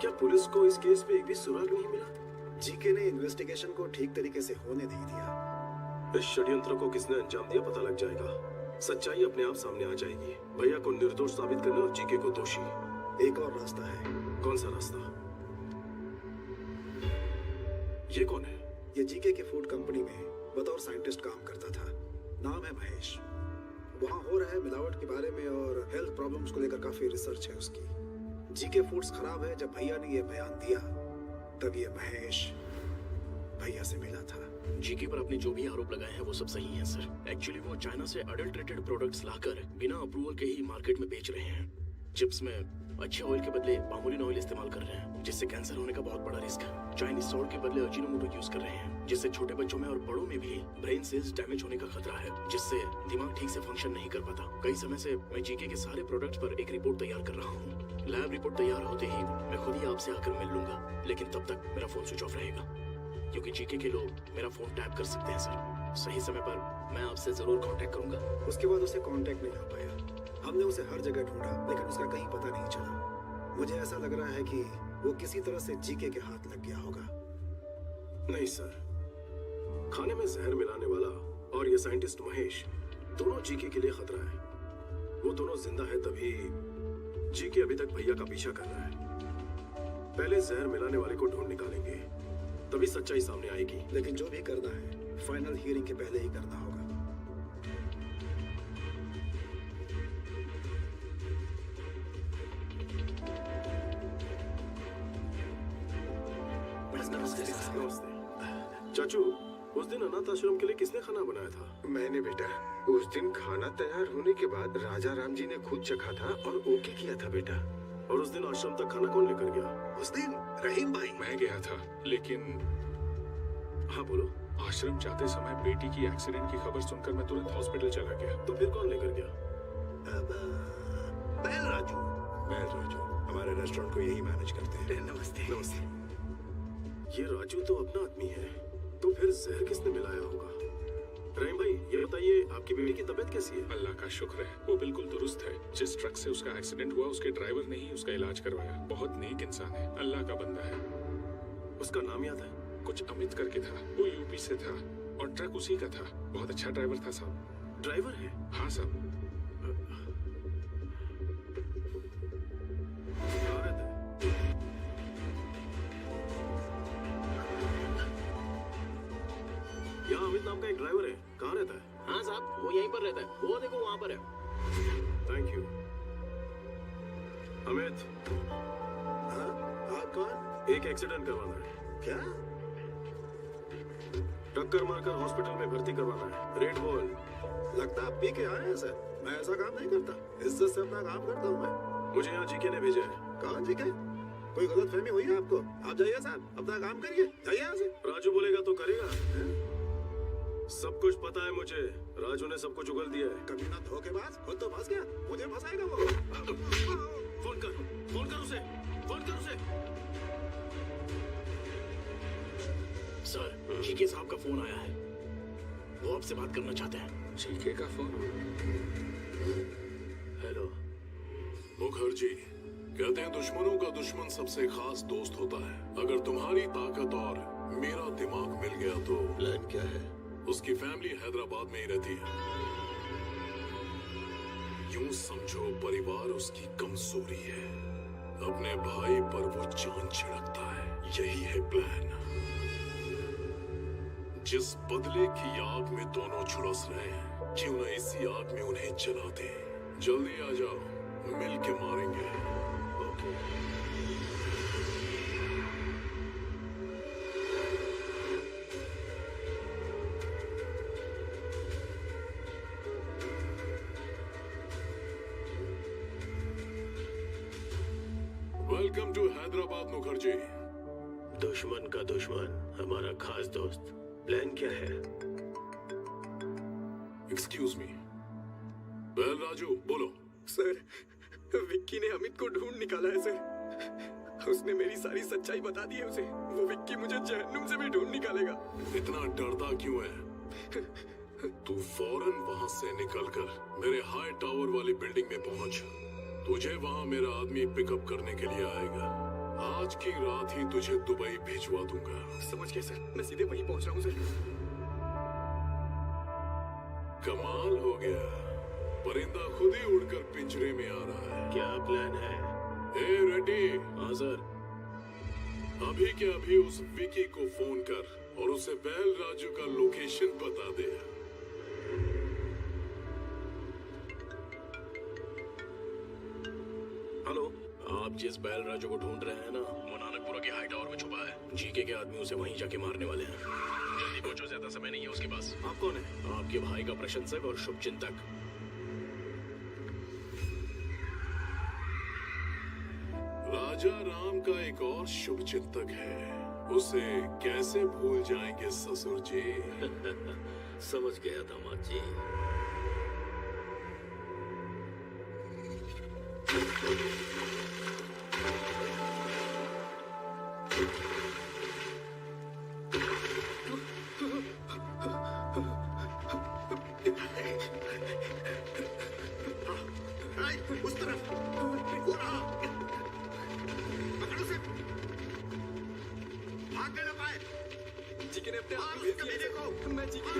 क्या पुलिस को इस केस में एक भी सुराग नहीं मिला? जीके ने इन्वेस्टिगेशन को ठीक तरीके से होने नहीं दिया। इस षड्यंत्र को किसने अंजाम दिया पता लग जाएगा, सच्चाई अपने आप सामने आ जाएगी। भैया को निर्दोष साबित करना और जीके को दोषी। एक और रास्ता है। कौन सा रास्ता? ये कौन है? ये जीके के फूड कंपनी में बतौर साइंटिस्ट काम करता था। नाम है महेश। वहाँ हो रहा है मिलावट के बारे में और हेल्थ प्रॉब्लम्स को लेकर काफी रिसर्च है उसकी। जीके फूड्स खराब है। जब भैया ने ये बयान दिया तब ये महेश भैया से मिला था। जीके पर आपने जो भी आरोप लगाए हैं वो सब सही है सर। एक्चुअली वो चाइना से अडल्ट्रेटेड प्रोडक्ट्स लाकर बिना अप्रूवल के ही मार्केट में बेच रहे हैं। चिप्स में अच्छे ऑयल के बदले पामोलिन ऑयल इस्तेमाल कर रहे हैं, जिससे कैंसर होने का बहुत बड़ा रिस्क है। चाइनीज सॉल्ट के बदले अजीनोमोटो यूज कर रहे हैं, जिससे छोटे बच्चों में और बड़ों में भी ब्रेन सेल्स डैमेज होने का खतरा है, जिससे दिमाग ठीक से फंक्शन नहीं कर पाता। कई समय से मैं जीके के सारे प्रोडक्ट्स पर एक रिपोर्ट तैयार कर रहा हूँ। लैब रिपोर्ट तैयार होते ही मैं खुद ही आपसे आकर मिल लूंगा, लेकिन तब तक मेरा फोन स्विच ऑफ रहेगा, क्योंकि जीके के लोग मेरा फोन टैप कर सकते हैं सर। सही समय पर मैं आपसे जरूर कांटेक्ट करूंगा। उसके बाद उसे कांटेक्ट नहीं हो पाया। हमने उसे हर जगह ढूंढा, लेकिन उसका कहीं पता नहीं चला। मुझे ऐसा लग रहा है कि वो किसी तरह से जीके के हाथ लग गया होगा। नहीं सर, खाने में जहर मिलाने वाला और ये साइंटिस्ट महेश दोनों जीके के लिए खतरा है। वो दोनों जिंदा है तभी जीके अभी तक भैया का पीछा कर रहा है। पहले जहर मिलाने वाले को ढूंढ निकालेंगे, तभी सच्चाई सामने आएगी। लेकिन जो भी करना है फाइनल हियरिंग के पहले ही करना होगा। नमस्ते। राजू, उस दिन अनाथ आश्रम के लिए किसने खाना बनाया था? मैंने बेटा। उस दिन खाना तैयार होने के बाद राजा राम जी ने खुद चखा था और ओके किया था बेटा। और उस दिन आश्रम तक खाना कौन लेकर गया? उस दिन रहीम भाई। मैं गया था, लेकिन हाँ बोलो। आश्रम जाते समय बेटी की एक्सीडेंट की खबर सुनकर मैं तुरंत हॉस्पिटल चला गया। तो फिर कौन लेकर गया? बैल राजू। बैल राजू हमारे रेस्टोरेंट को यही मैनेज करते हैं। नमस्ते। नमस्ते। ये राजू तो अपना आदमी है, तो फिर जहर किसने मिलाया होगा? रहीम भाई, ये बताइए आपकी बेटी की तबीयत कैसी है? अल्लाह का शुक्र है, वो बिल्कुल दुरुस्त है। जिस ट्रक से उसका एक्सीडेंट हुआ उसके ड्राइवर ने ही उसका इलाज करवाया। बहुत नेक इंसान है, अल्लाह का बंदा है। उसका नाम याद है? कुछ अमित करके था, वो यूपी से था और ट्रक उसी का था। बहुत अच्छा ड्राइवर था साहब। ड्राइवर है? हाँ साहब। यहाँ अमित नाम का एक ड्राइवर है, कहाँ रहता है? हाँ साहब, वो यहीं पर रहता है। वो देखो वहाँ पर है। Thank you. अमित। हाँ? आप कौन? एक एक्सीडेंट करवाना है। क्या? टक्कर मारकर हॉस्पिटल में भर्ती करवाना है। रेड बोल। लगता है आप पी के आए हैं सर। मैं ऐसा काम नहीं करता, इज्जत से अपना काम करता हूँ मैं। मुझे यहाँ जीके ने भेजा है। कहाँ जीके? कोई गलत फहमी हुई है आपको? आप जाइए साहब, अपना काम करिए, जाइए यहाँ से। राजू बोलेगा तो करेगा। सब कुछ पता है मुझे, राजू ने सब कुछ उगल दिया है। कभी ना धोखेबाज, खुद तो फंस गया, मुझे फंसाएगा वो। फोन कर उसे, फोन कर उसे। सर, जीके साहब का फोन आया है, वो आपसे बात करना चाहते हैं। जीके का फोन? हेलो मुखर्जी, कहते हैं दुश्मनों का दुश्मन सबसे खास दोस्त होता है। अगर तुम्हारी ताकत और मेरा दिमाग मिल गया तो प्लान क्या है? उसकी फैमिली हैदराबाद में ही रहती है। यूं समझो परिवार उसकी कमजोरी है। अपने भाई पर वो जान छिड़कता है, यही है प्लान। जिस बदले की आग में दोनों झुलस रहे हैं, क्यों न इसी आग में उन्हें जला दे। जल्दी आ जाओ, मिल के मारेंगे। Okay. Welcome to Hyderabad Mukherjee. दुश्मन का दुश्मन हमारा खास दोस्त। प्लान क्या है? Excuse me. बैल राजू, बोलो। सर, विक्की ने अमित को ढूंढ निकाला है सर। उसने मेरी सारी सच्चाई बता दी है उसे। वो विक्की मुझे जहन्नुम से भी ढूंढ निकालेगा। इतना डरता क्यों है? तू फौरन वहां से निकलकर मेरे हाई टावर वाली बिल्डिंग में पहुंच। तुझे वहां मेरा आदमी पिकअप करने के लिए आएगा। आज की रात ही तुझे दुबई भिजवा दूंगा। समझ गए सर, मैं सीधे वहीं पहुंच रहा हूँ सर। कमाल हो गया, परिंदा खुद ही उड़कर पिंजरे में आ रहा है। क्या प्लान है? ए रेड्डी। हाँ सर। अभी के अभी उस विकी को फोन कर और उसे बैल राजू का लोकेशन बता दे। हेलो। आप जिस बैल राजू को ढूंढ रहे हैं ना, वो नानकपुरा के हाई टावर में छुपा है। जीके के आदमी उसे वहीं जाके मारने वाले हैं। जल्दी पहुंचो, ज्यादा समय नहीं है उसके पास। आप कौन है? आपके भाई का प्रशंसक और शुभचिंतक। राजा राम का एक और शुभचिंतक है, उसे कैसे भूल जाएंगे ससुर जी। समझ गया दामाद जी। उस तरफ वो रहा। पकड़ो उसे। भाग ना पाए। जीके ने अपने आप उसके बेटे को। मैं जीके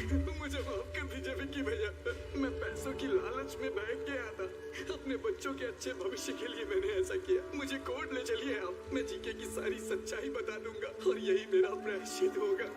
मुझे माफ कर दीजिए विक्की भैया। मैं पैसों की लालच में बैठ गया था। अपने बच्चों के अच्छे भविष्य के लिए मैंने ऐसा किया। मुझे कोर्ट ले चलिए आप, मैं जीके की सारी सच्चाई बता दूंगा और यही मेरा प्रायश्चित होगा।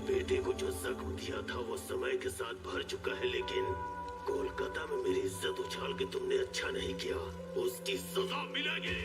बेटे को जो जख्म दिया था वो समय के साथ भर चुका है, लेकिन कोलकाता में मेरी इज्जत उछाल के तुमने अच्छा नहीं किया, उसकी सजा मिलेगी।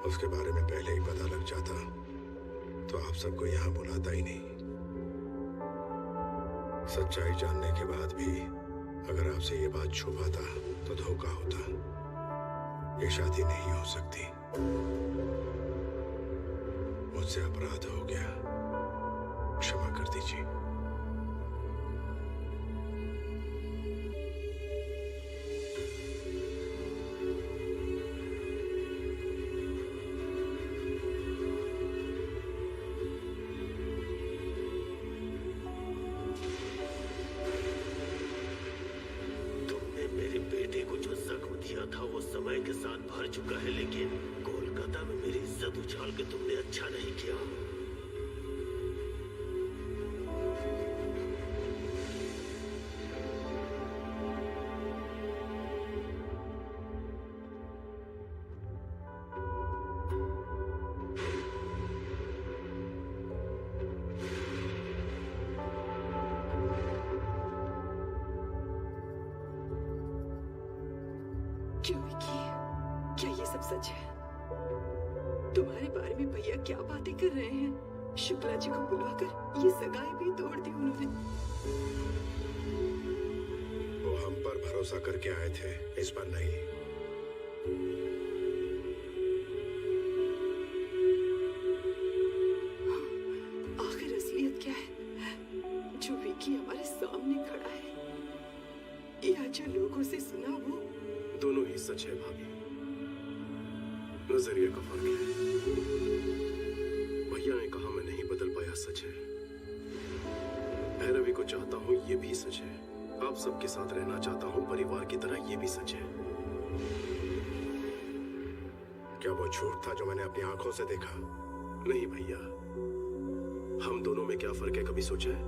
उसके बारे में पहले ही पता लग जाता तो आप सबको यहाँ बुलाता ही नहीं। सच्चाई जानने के बाद भी अगर आपसे ये बात छुपाता तो धोखा होता। ये शादी नहीं हो सकती। मुझसे अपराध हो गया, क्षमा कर दीजिए। था वो समय के साथ भर चुका है, लेकिन कोलकाता में मेरी इज्जत उछाल के तुमने अच्छा नहीं किया। क्यों विकी? क्या ये सब सच है? तुम्हारे बारे में भैया क्या बातें कर रहे हैं? शुक्ला जी को बुलाकर ये सगाई भी तोड़ दी उन्होंने। हम पर भरोसा करके आए थे, इस पर नहीं। आखिर असलियत क्या है जो विकी हमारे सामने खड़ा है, या जो लोगों से सुना वो? दोनों ही सच है भाभी, नजरिए का फर्क है। भैया ने कहा मैं नहीं बदल पाया, सच है। भैरवी को चाहता हूँ, ये भी सच है। आप सबके साथ रहना चाहता हूँ परिवार की तरह, ये भी सच है। क्या वो झूठ था जो मैंने अपनी आंखों से देखा? नहीं भैया, हम दोनों में क्या फर्क है कभी सोचा है?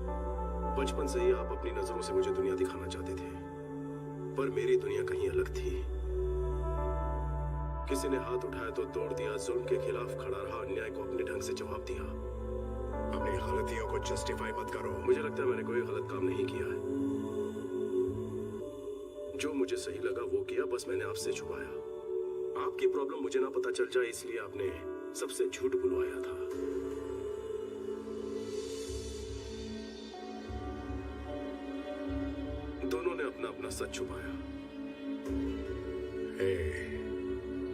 बचपन से ही आप अपनी नजरों से मुझे दुनिया दिखाना चाहते थे, पर मेरी दुनिया कहीं अलग थी। किसी ने हाथ उठाया तो तोड़ दिया, जुल्म के खिलाफ खड़ा रहा, अन्याय को अपने ढंग से जवाब दिया। अपनी गलतियों को जस्टिफाई मत करो। मुझे लगता है मैंने कोई गलत काम नहीं किया है। जो मुझे सही लगा वो किया, बस मैंने आपसे छुपाया। आपकी प्रॉब्लम मुझे ना पता चल जाए, इसलिए आपने सबसे झूठ बुलवाया था। दोनों ने अपना अपना सच छुपाया।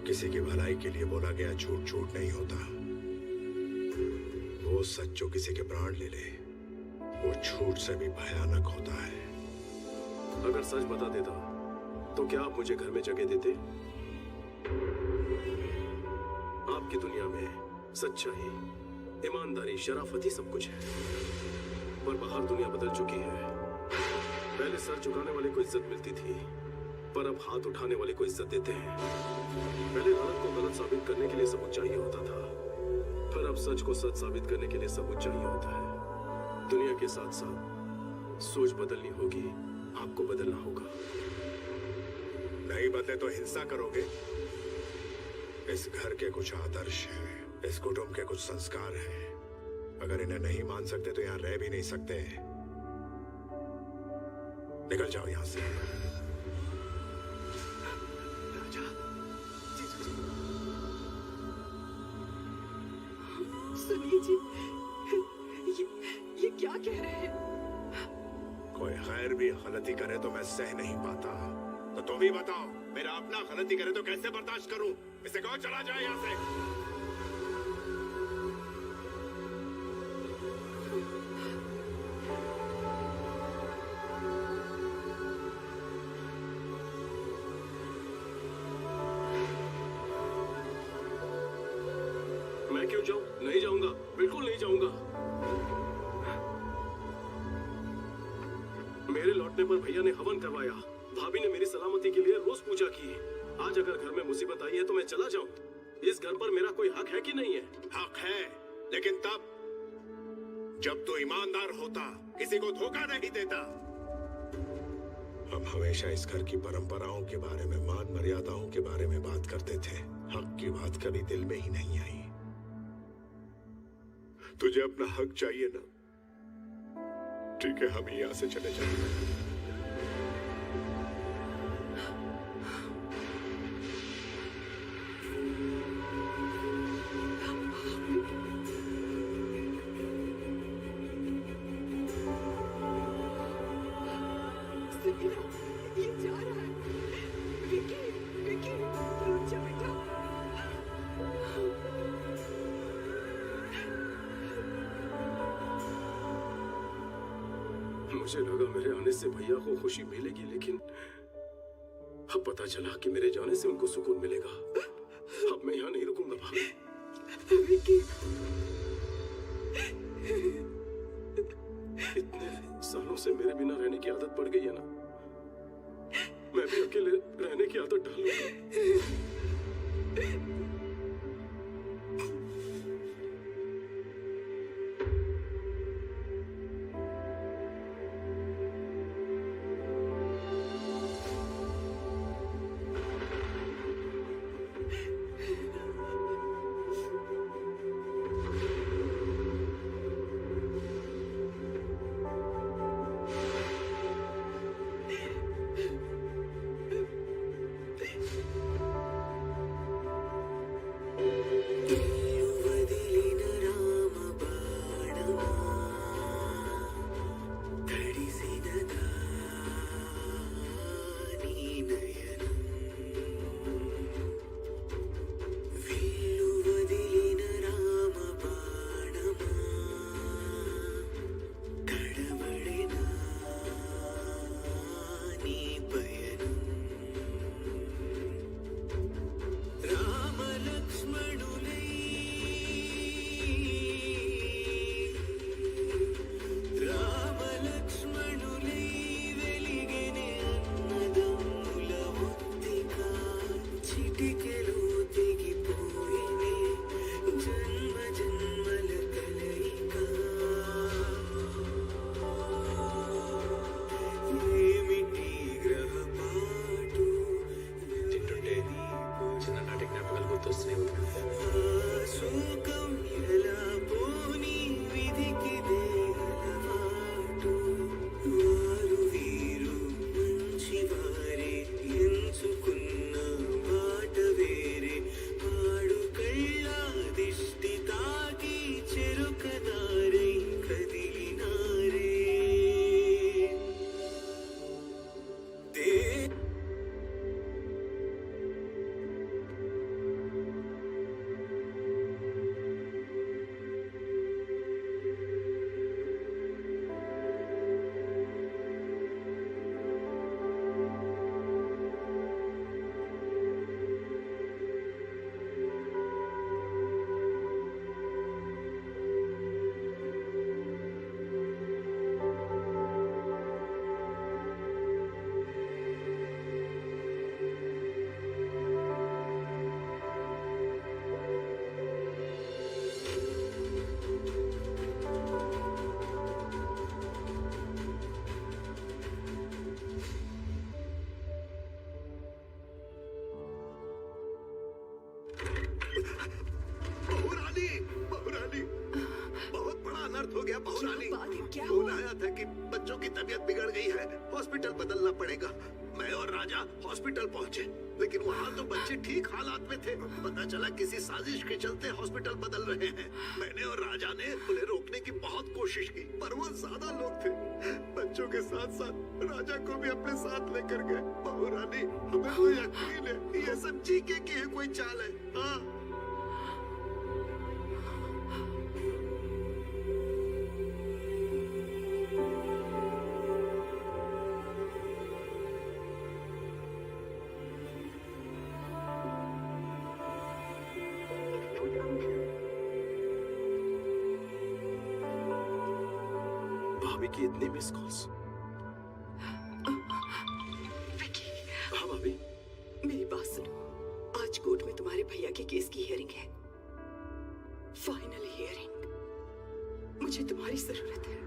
किसी की भलाई के लिए बोला गया झूठ झूठ नहीं होता। वो सच जो किसी के प्राण ले ले, वो झूठ से भी भयानक होता है। अगर सच बता देता तो क्या आप मुझे घर में जगह देते? आपकी दुनिया में सच्चाई, ईमानदारी, शराफत ही सब कुछ है, पर बाहर दुनिया बदल चुकी है। पहले सर झुकाने वाले को इज्जत मिलती थी, पर अब हाथ उठाने वाले को इज्जत देते हैं। पहले गलत को गलत साबित करने के लिए सबूत चाहिए होता था, पर अब सच को सच साबित करने के लिए सबूत चाहिए होता है। दुनिया के साथ साथ सोच बदलनी होगी, आपको बदलना होगा। नहीं बदले तो हिंसा करोगे। इस घर के कुछ आदर्श हैं, इस कुटुंब के कुछ संस्कार हैं। अगर इन्हें नहीं मान सकते तो यहाँ रह भी नहीं सकते। निकल जाओ यहाँ से। सुनिए जी, ये क्या कह रहे हैं? कोई गैर भी गलती करे तो मैं सह नहीं पाता। तो तुम ही बताओ, मेरा अपना गलती करे तो कैसे बर्दाश्त करूं? इसे कहो चला जाए यहाँ से। मैं क्यों जाऊं? नहीं जाऊंगा, बिल्कुल नहीं जाऊंगा। मेरे लौटने पर भैया ने हवन करवाया, भाभी ने मेरी सलामती के लिए रोज पूजा की। आज अगर घर में मुसीबत आई है तो मैं चला जाऊं। इस घर पर मेरा कोई हक है कि नहीं है? हक है, लेकिन तब जब तू ईमानदार होता, किसी को धोखा नहीं देता। हम हमेशा इस घर की परंपराओं के बारे में, मान मर्यादाओं के बारे में बात करते थे। हक की बात कभी दिल में ही नहीं आई। तुझे अपना हक चाहिए ना? ठीक है, हम यहाँ से चले जाएंगे। ये जा रहा है। विकी, विकी, रुक जा बेटा। मुझे लगा मेरे आने से भैया को खुशी मिलेगी, लेकिन अब पता चला कि मेरे जाने से उनको सुकून मिलेगा। अब मैं यहाँ नहीं रुकूंगा भाभी। विकी, इतने सालों से मेरे बिना रहने की आदत पड़ गई है ना, मैं भी अकेले रहने की आदत डालूंगा। చిటికెలో తెగిపోయేనే జన్మ జన్మల కలయిక ఏమిటి గ్రహపాటు తింటుంటే చిన్ననాటి జ్ఞాపకాలు గుర్తొస్తున్నాయి. శోకం ఎలా పోని విధికిదే అలవాటు వారు వీరు మంచివారే ఎంచుకున్న మాట వేరే పాడు కళ్ళ దిష్టి తాకి చెరుకదారై కదిలినారే बहुरानी, बहुरानी, बहुत बड़ा अनर्थ हो गया बहुरानी। फोन आया था कि बच्चों की तबीयत बिगड़ गई है, हॉस्पिटल बदलना पड़ेगा। मैं और राजा हॉस्पिटल पहुंचे, लेकिन वहाँ तो बच्चे ठीक हालात में थे। पता चला किसी साजिश के चलते हॉस्पिटल बदल रहे हैं। मैंने और राजा ने उन्हें रोकने की बहुत कोशिश की, पर वो ज्यादा लोग थे। बच्चों के साथ साथ राजा को भी अपने साथ लेकर गए। बहुरानी, हमें तो यकीन है ये सब जीके की है कोई चाल है। हाँ, भाभी की इतनी मिस कॉल्स। हाँ भाभी, मेरी बात सुनो। आज कोर्ट में तुम्हारे भैया के केस की हियरिंग है, फाइनल हियरिंग। मुझे तुम्हारी जरूरत है।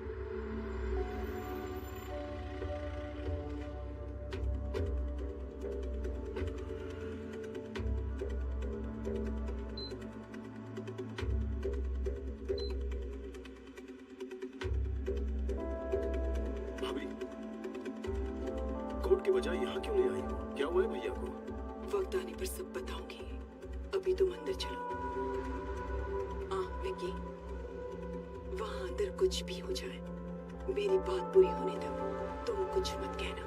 भाभी, कोर्ट की वजह यहाँ क्यों ले आई हो? क्या हुआ है भैया को? वक्त आने पर सब बताऊंगी, अभी तुम अंदर चलो। विकी, वहां अंदर कुछ भी हो जाए, मेरी बात पूरी होने तक तुम कुछ मत कहना,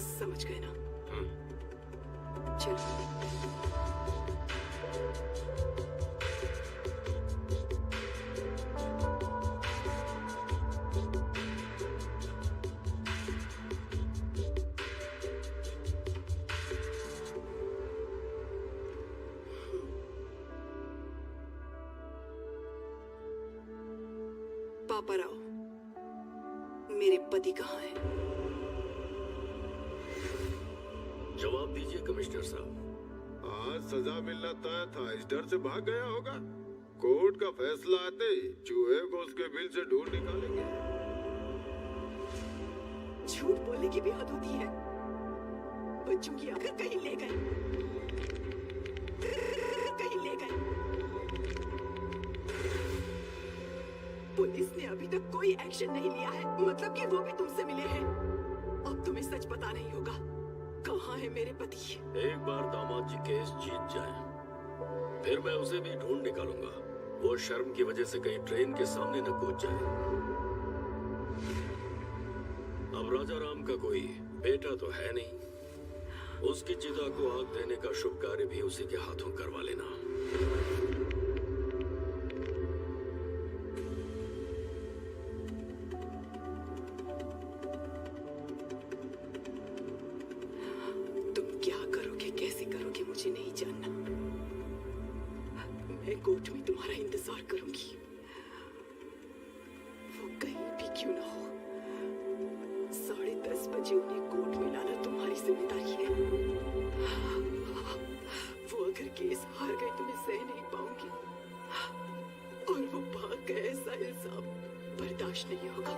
समझ गए ना? चलो। पापा राव, मेरे पति कहाँ हैं? जवाब दीजिए कमिश्नर साहब। आज सजा मिलना तय था, इस डर से भाग गया होगा। कोर्ट का फैसला आते ही चूहे को उसके बिल से ढूंढ निकालेंगे। झूठ बोलने की भी हद होती है। बच्चों की आंखें कहीं ले गए, कहीं ले गए। पुलिस ने अभी तक कोई एक्शन नहीं लिया है, मतलब कि वो भी तुमसे मिले हैं। अब तुम्हें सच पता नहीं होगा, कहाँ है मेरे पति? एक बार दामाद जी केस जीत जाए, फिर मैं उसे भी ढूंढ निकालूंगा। वो शर्म की वजह से कहीं ट्रेन के सामने न कूद जाए। अब राजा राम का कोई बेटा तो है नहीं, उसकी चिता को आग देने का शुभ कार्य भी उसी के हाथों करवा लेना। मुझे नहीं जानना। मैं कोर्ट में तुम्हारा इंतजार करूंगी, वो कहीं भी क्यों ना हो। 10:30 बजे उन्हें कोर्ट में लाना तुम्हारी जिम्मेदारी है। बर्दाश्त नहीं होगा।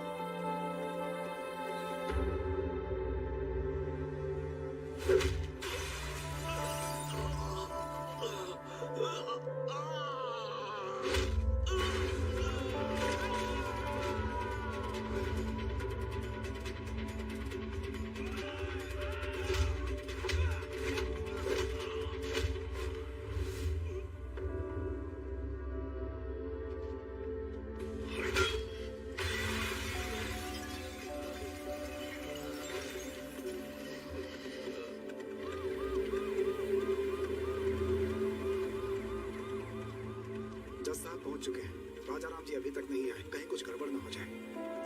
जज साहब पहुंच चुके हैं। राजा राम जी अभी तक नहीं आए, कहीं कुछ गड़बड़ ना हो जाए।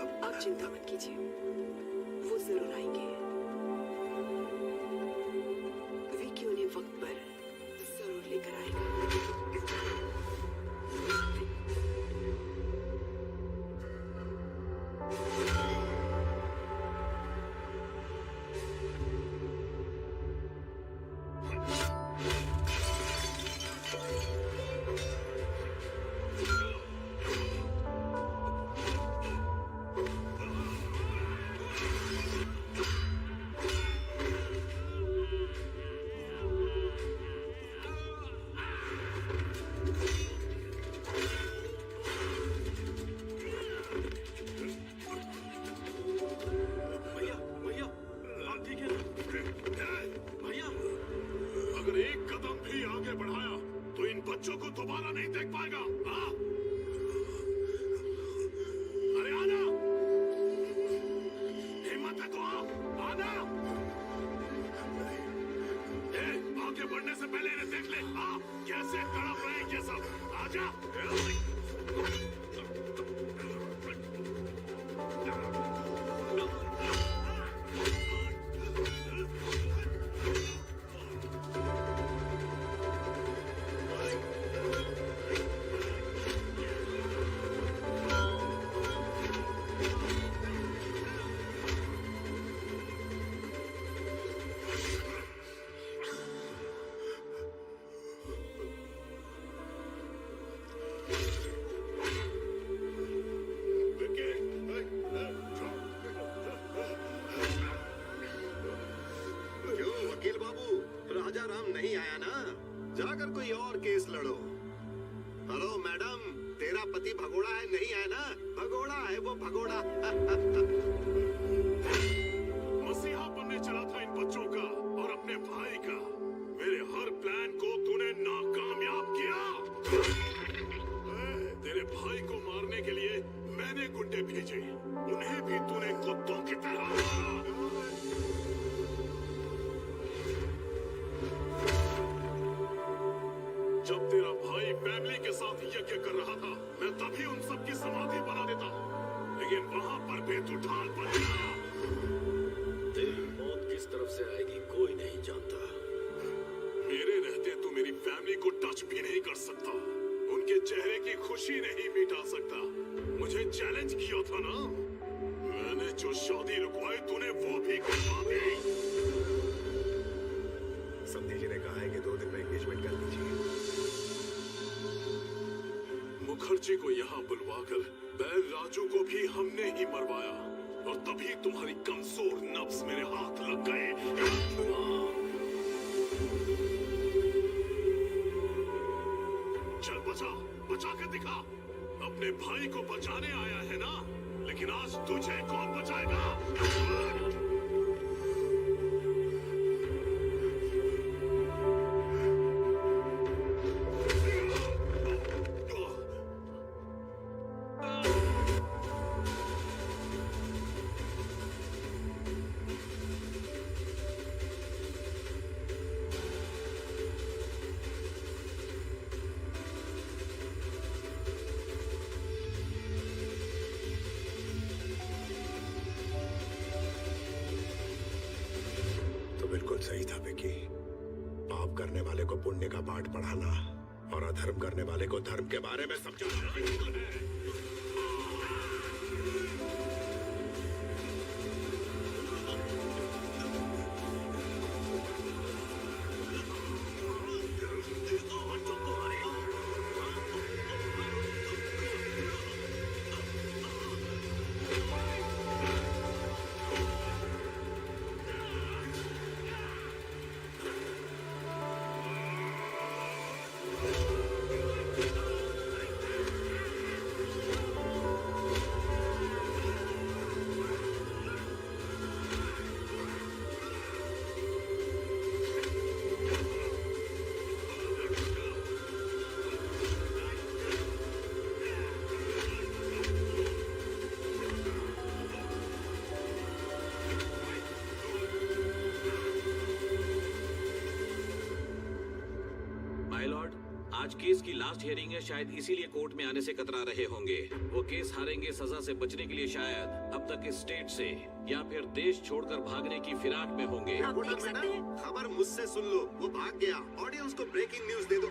अब आप चिंता मत कीजिए, वो जरूर आएंगे। विकी उन्हें वक्त पर जरूर लेकर आएगा। भैया भैया आप ठीक है भैया? अगर एक कदम भी आगे बढ़ाया तो इन बच्चों को दोबारा नहीं देख पाएगा। हाँ? अरे आना, हिम्मत है तो आना। आगे बढ़ने से पहले इन्हें देख ले। कैसे तड़प रहे हैं ये सब। आजा। क्यों वकील बाबू, राजा राम नहीं आया ना? जाकर कोई और केस लड़ो। हेलो मैडम, तेरा पति भगोड़ा है, नहीं है ना? भगोड़ा है वो, भगोड़ा। मसीहा बनने चला था इन बच्चों का और अपने भाई का। मेरे हर प्लान को तूने नाकामयाब किया। तेरे भाई को मारने के लिए मैंने गुंडे भेजे, उन्हें भी तूने कुत्तों की तरह मारा। जब तेरा भाई फैमिली के साथ यज्ञ कर रहा था, मैं तभी उन सब की समाधि बना देता, लेकिन वहां पर बेतुठान बन गया। तेरी मौत किस तरफ से आएगी कोई नहीं जानता। मेरे रहते तू मेरी फैमिली को टच भी नहीं कर सकता, उनके चेहरे की खुशी नहीं मिटा सकता। मुझे चैलेंज किया था ना, मैंने जो शादी रुकवाई तूने वो भी करवा दी। समधी जी ने कहा है कि 2 दिन में एंगेजमेंट कर दीजिए। मुखर्जी को यहाँ बुलवाकर बैल राजू को भी हमने ही मरवाया, और तभी तुम्हारी कमजोर नब्ज मेरे हाथ लग गए। चल बचा, बचा के दिखा। अपने भाई को बचाने आया है ना, लेकिन आज तुझे कौन बचाएगा? बिल्कुल सही था विकी। पाप करने वाले को पुण्य का पाठ पढ़ाना और अधर्म करने वाले को धर्म के बारे में समझाना। माय लॉर्ड, आज केस की लास्ट हियरिंग है, शायद इसीलिए कोर्ट में आने से कतरा रहे होंगे। वो केस हारेंगे सजा से बचने के लिए शायद अब तक इस स्टेट से या फिर देश छोड़कर भागने की फिराक में होंगे। आप देख सकते हैं। खबर मुझसे सुन लो, वो भाग गया। ऑडियंस को ब्रेकिंग न्यूज दे दो।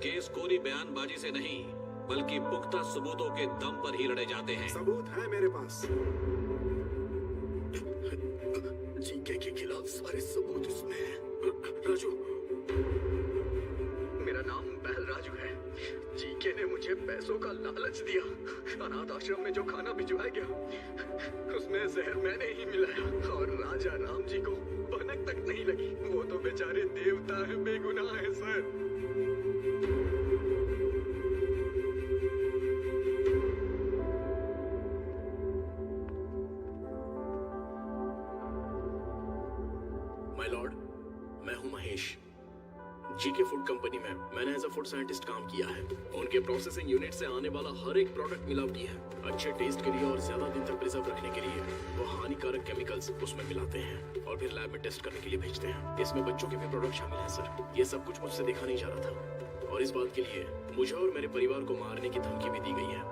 केस कोरी बयानबाजी से नहीं बल्कि पुख्ता सबूतों के दम पर ही लड़े जाते हैं। सबूत है मेरे पास। जीके के खिलाफ सारे सबूत इसमें हैं। राजू, मेरा नाम बहल राजू है। जीके ने मुझे पैसों का लालच दिया। अनाथ आश्रम में जो खाना भिजवाया गया उसमें जहर मैंने ही मिलाया और राजा राम जी को भनक तक नहीं लगी। वो तो बेचारे देवता है, बेगुनाह है सर। माय लॉर्ड, मैं हूं महेश। जीके फूड कंपनी में मैंने एज अ फूड साइंटिस्ट काम किया है। उनके प्रोसेसिंग यूनिट से आने वाला हर एक प्रोडक्ट मिलावटी है। अच्छे टेस्ट के लिए और ज्यादा दिन तक प्रिजर्व रखने के लिए वो हानिकारक केमिकल्स उसमें मिलाते हैं और फिर लैब में टेस्ट करने के लिए भेजते हैं। इसमें बच्चों के भी प्रोडक्ट शामिल हैं सर। ये सब कुछ मुझसे देखा नहीं जा रहा था और इस बात के लिए मुझे और मेरे परिवार को मारने की धमकी भी दी गई है।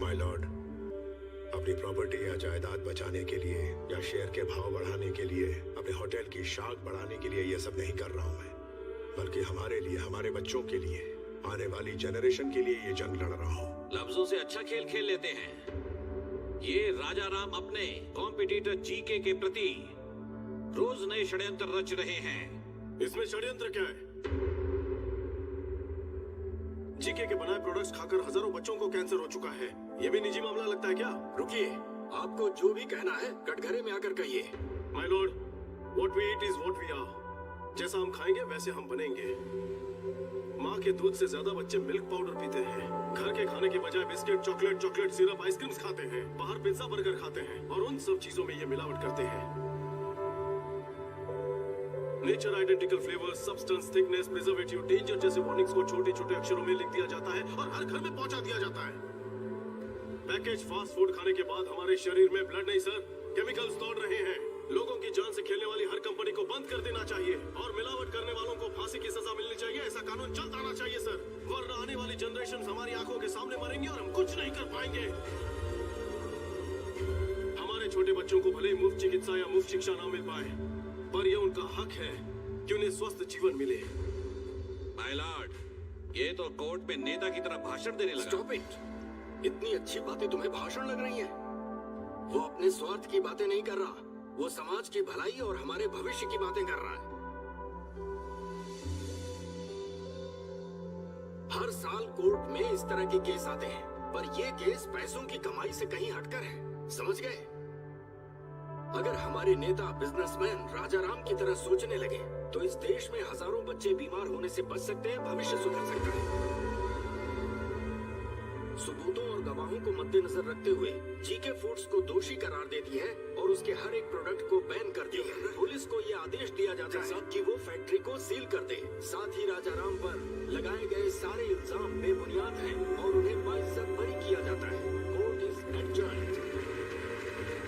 माय लॉर्ड, अपनी प्रॉपर्टी या जायदाद बचाने के लिए या शेयर के भाव बढ़ाने के लिए, अपने होटल की शाख बढ़ाने के लिए ये सब नहीं कर रहा हूं मैं, बल्कि हमारे लिए, हमारे बच्चों के लिए, आने वाली जनरेशन के लिए ये जंग लड़ रहा हूं। लफ्जों से अच्छा खेल खेल लेते हैं। ये राजा राम अपने कॉम्पिटिटर जीके के प्रति रोज नए षड्यंत्र रच रहे हैं। इसमें षड्यंत्र क्या है? जीके के बनाए प्रोडक्ट्स खाकर हजारों बच्चों को कैंसर हो चुका है। ये भी निजी मामला लगता है क्या? रुकिए, आपको जो भी कहना है कटघरे में आकर कहिए। My lord, what we eat is what we are. जैसा हम खाएंगे वैसे हम बनेंगे। माँ के दूध से ज्यादा बच्चे मिल्क पाउडर पीते हैं। घर के खाने के बजाय बिस्किट, चॉकलेट सिरप, आइसक्रीम्स खाते हैं। बाहर पिज्जा बर्गर खाते हैं और उन सब चीजों में ये मिलावट करते हैं। Nature identical flavour, substance, thickness, preservative, danger जैसे वार्निंग्स को छोटे छोटे अक्षरों में लिख दिया जाता है और हर घर में पहुंचा दिया जाता है। पैकेज फास्ट फूड खाने के बाद हमारे शरीर में ब्लड नहीं सर, केमिकल्स दौड़ रहे हैं। लोगों की जान से खेलने वाली हर कंपनी को बंद कर देना चाहिए और मिलावट करने वालों को फांसी की सजा मिलनी चाहिए। ऐसा कानून चलता आना चाहिए सर, वरना आने वाली जनरेशन हमारी आंखों के सामने मरेंगे और हम कुछ नहीं कर पाएंगे। हमारे छोटे बच्चों को भले ही मुफ्त चिकित्सा या मुफ्त शिक्षा ना मिल पाए, पर यह उनका हक है कि उन्हें स्वस्थ जीवन मिले। माय लॉर्ड, ये तो कोर्ट में नेता की तरह भाषण देने लगा। Stop it. इतनी अच्छी बातें तुम्हें भाषण लग रही हैं? वो अपने स्वार्थ की बातें नहीं कर रहा, वो समाज की भलाई और हमारे भविष्य की बातें कर रहा है। हर साल कोर्ट में इस तरह के केस आते हैं, पर ये केस पैसों की कमाई से कहीं हटकर है, समझ गए? अगर हमारे नेता बिजनेसमैन राजा राम की तरह सोचने लगे तो इस देश में हजारों बच्चे बीमार होने से बच सकते हैं, भविष्य सुधर सकता है। सबूतों और गवाहों को मद्देनजर रखते हुए जीके फूड्स को दोषी करार देती है और उसके हर एक प्रोडक्ट को बैन कर दिया है। पुलिस को ये आदेश दिया जाता है कि वो फैक्ट्री को सील कर दे। साथ ही राजा राम पर लगाए गए सारे इल्जाम बेबुनियाद हैं और उन्हें बाइज्जत बरी किया जाता है।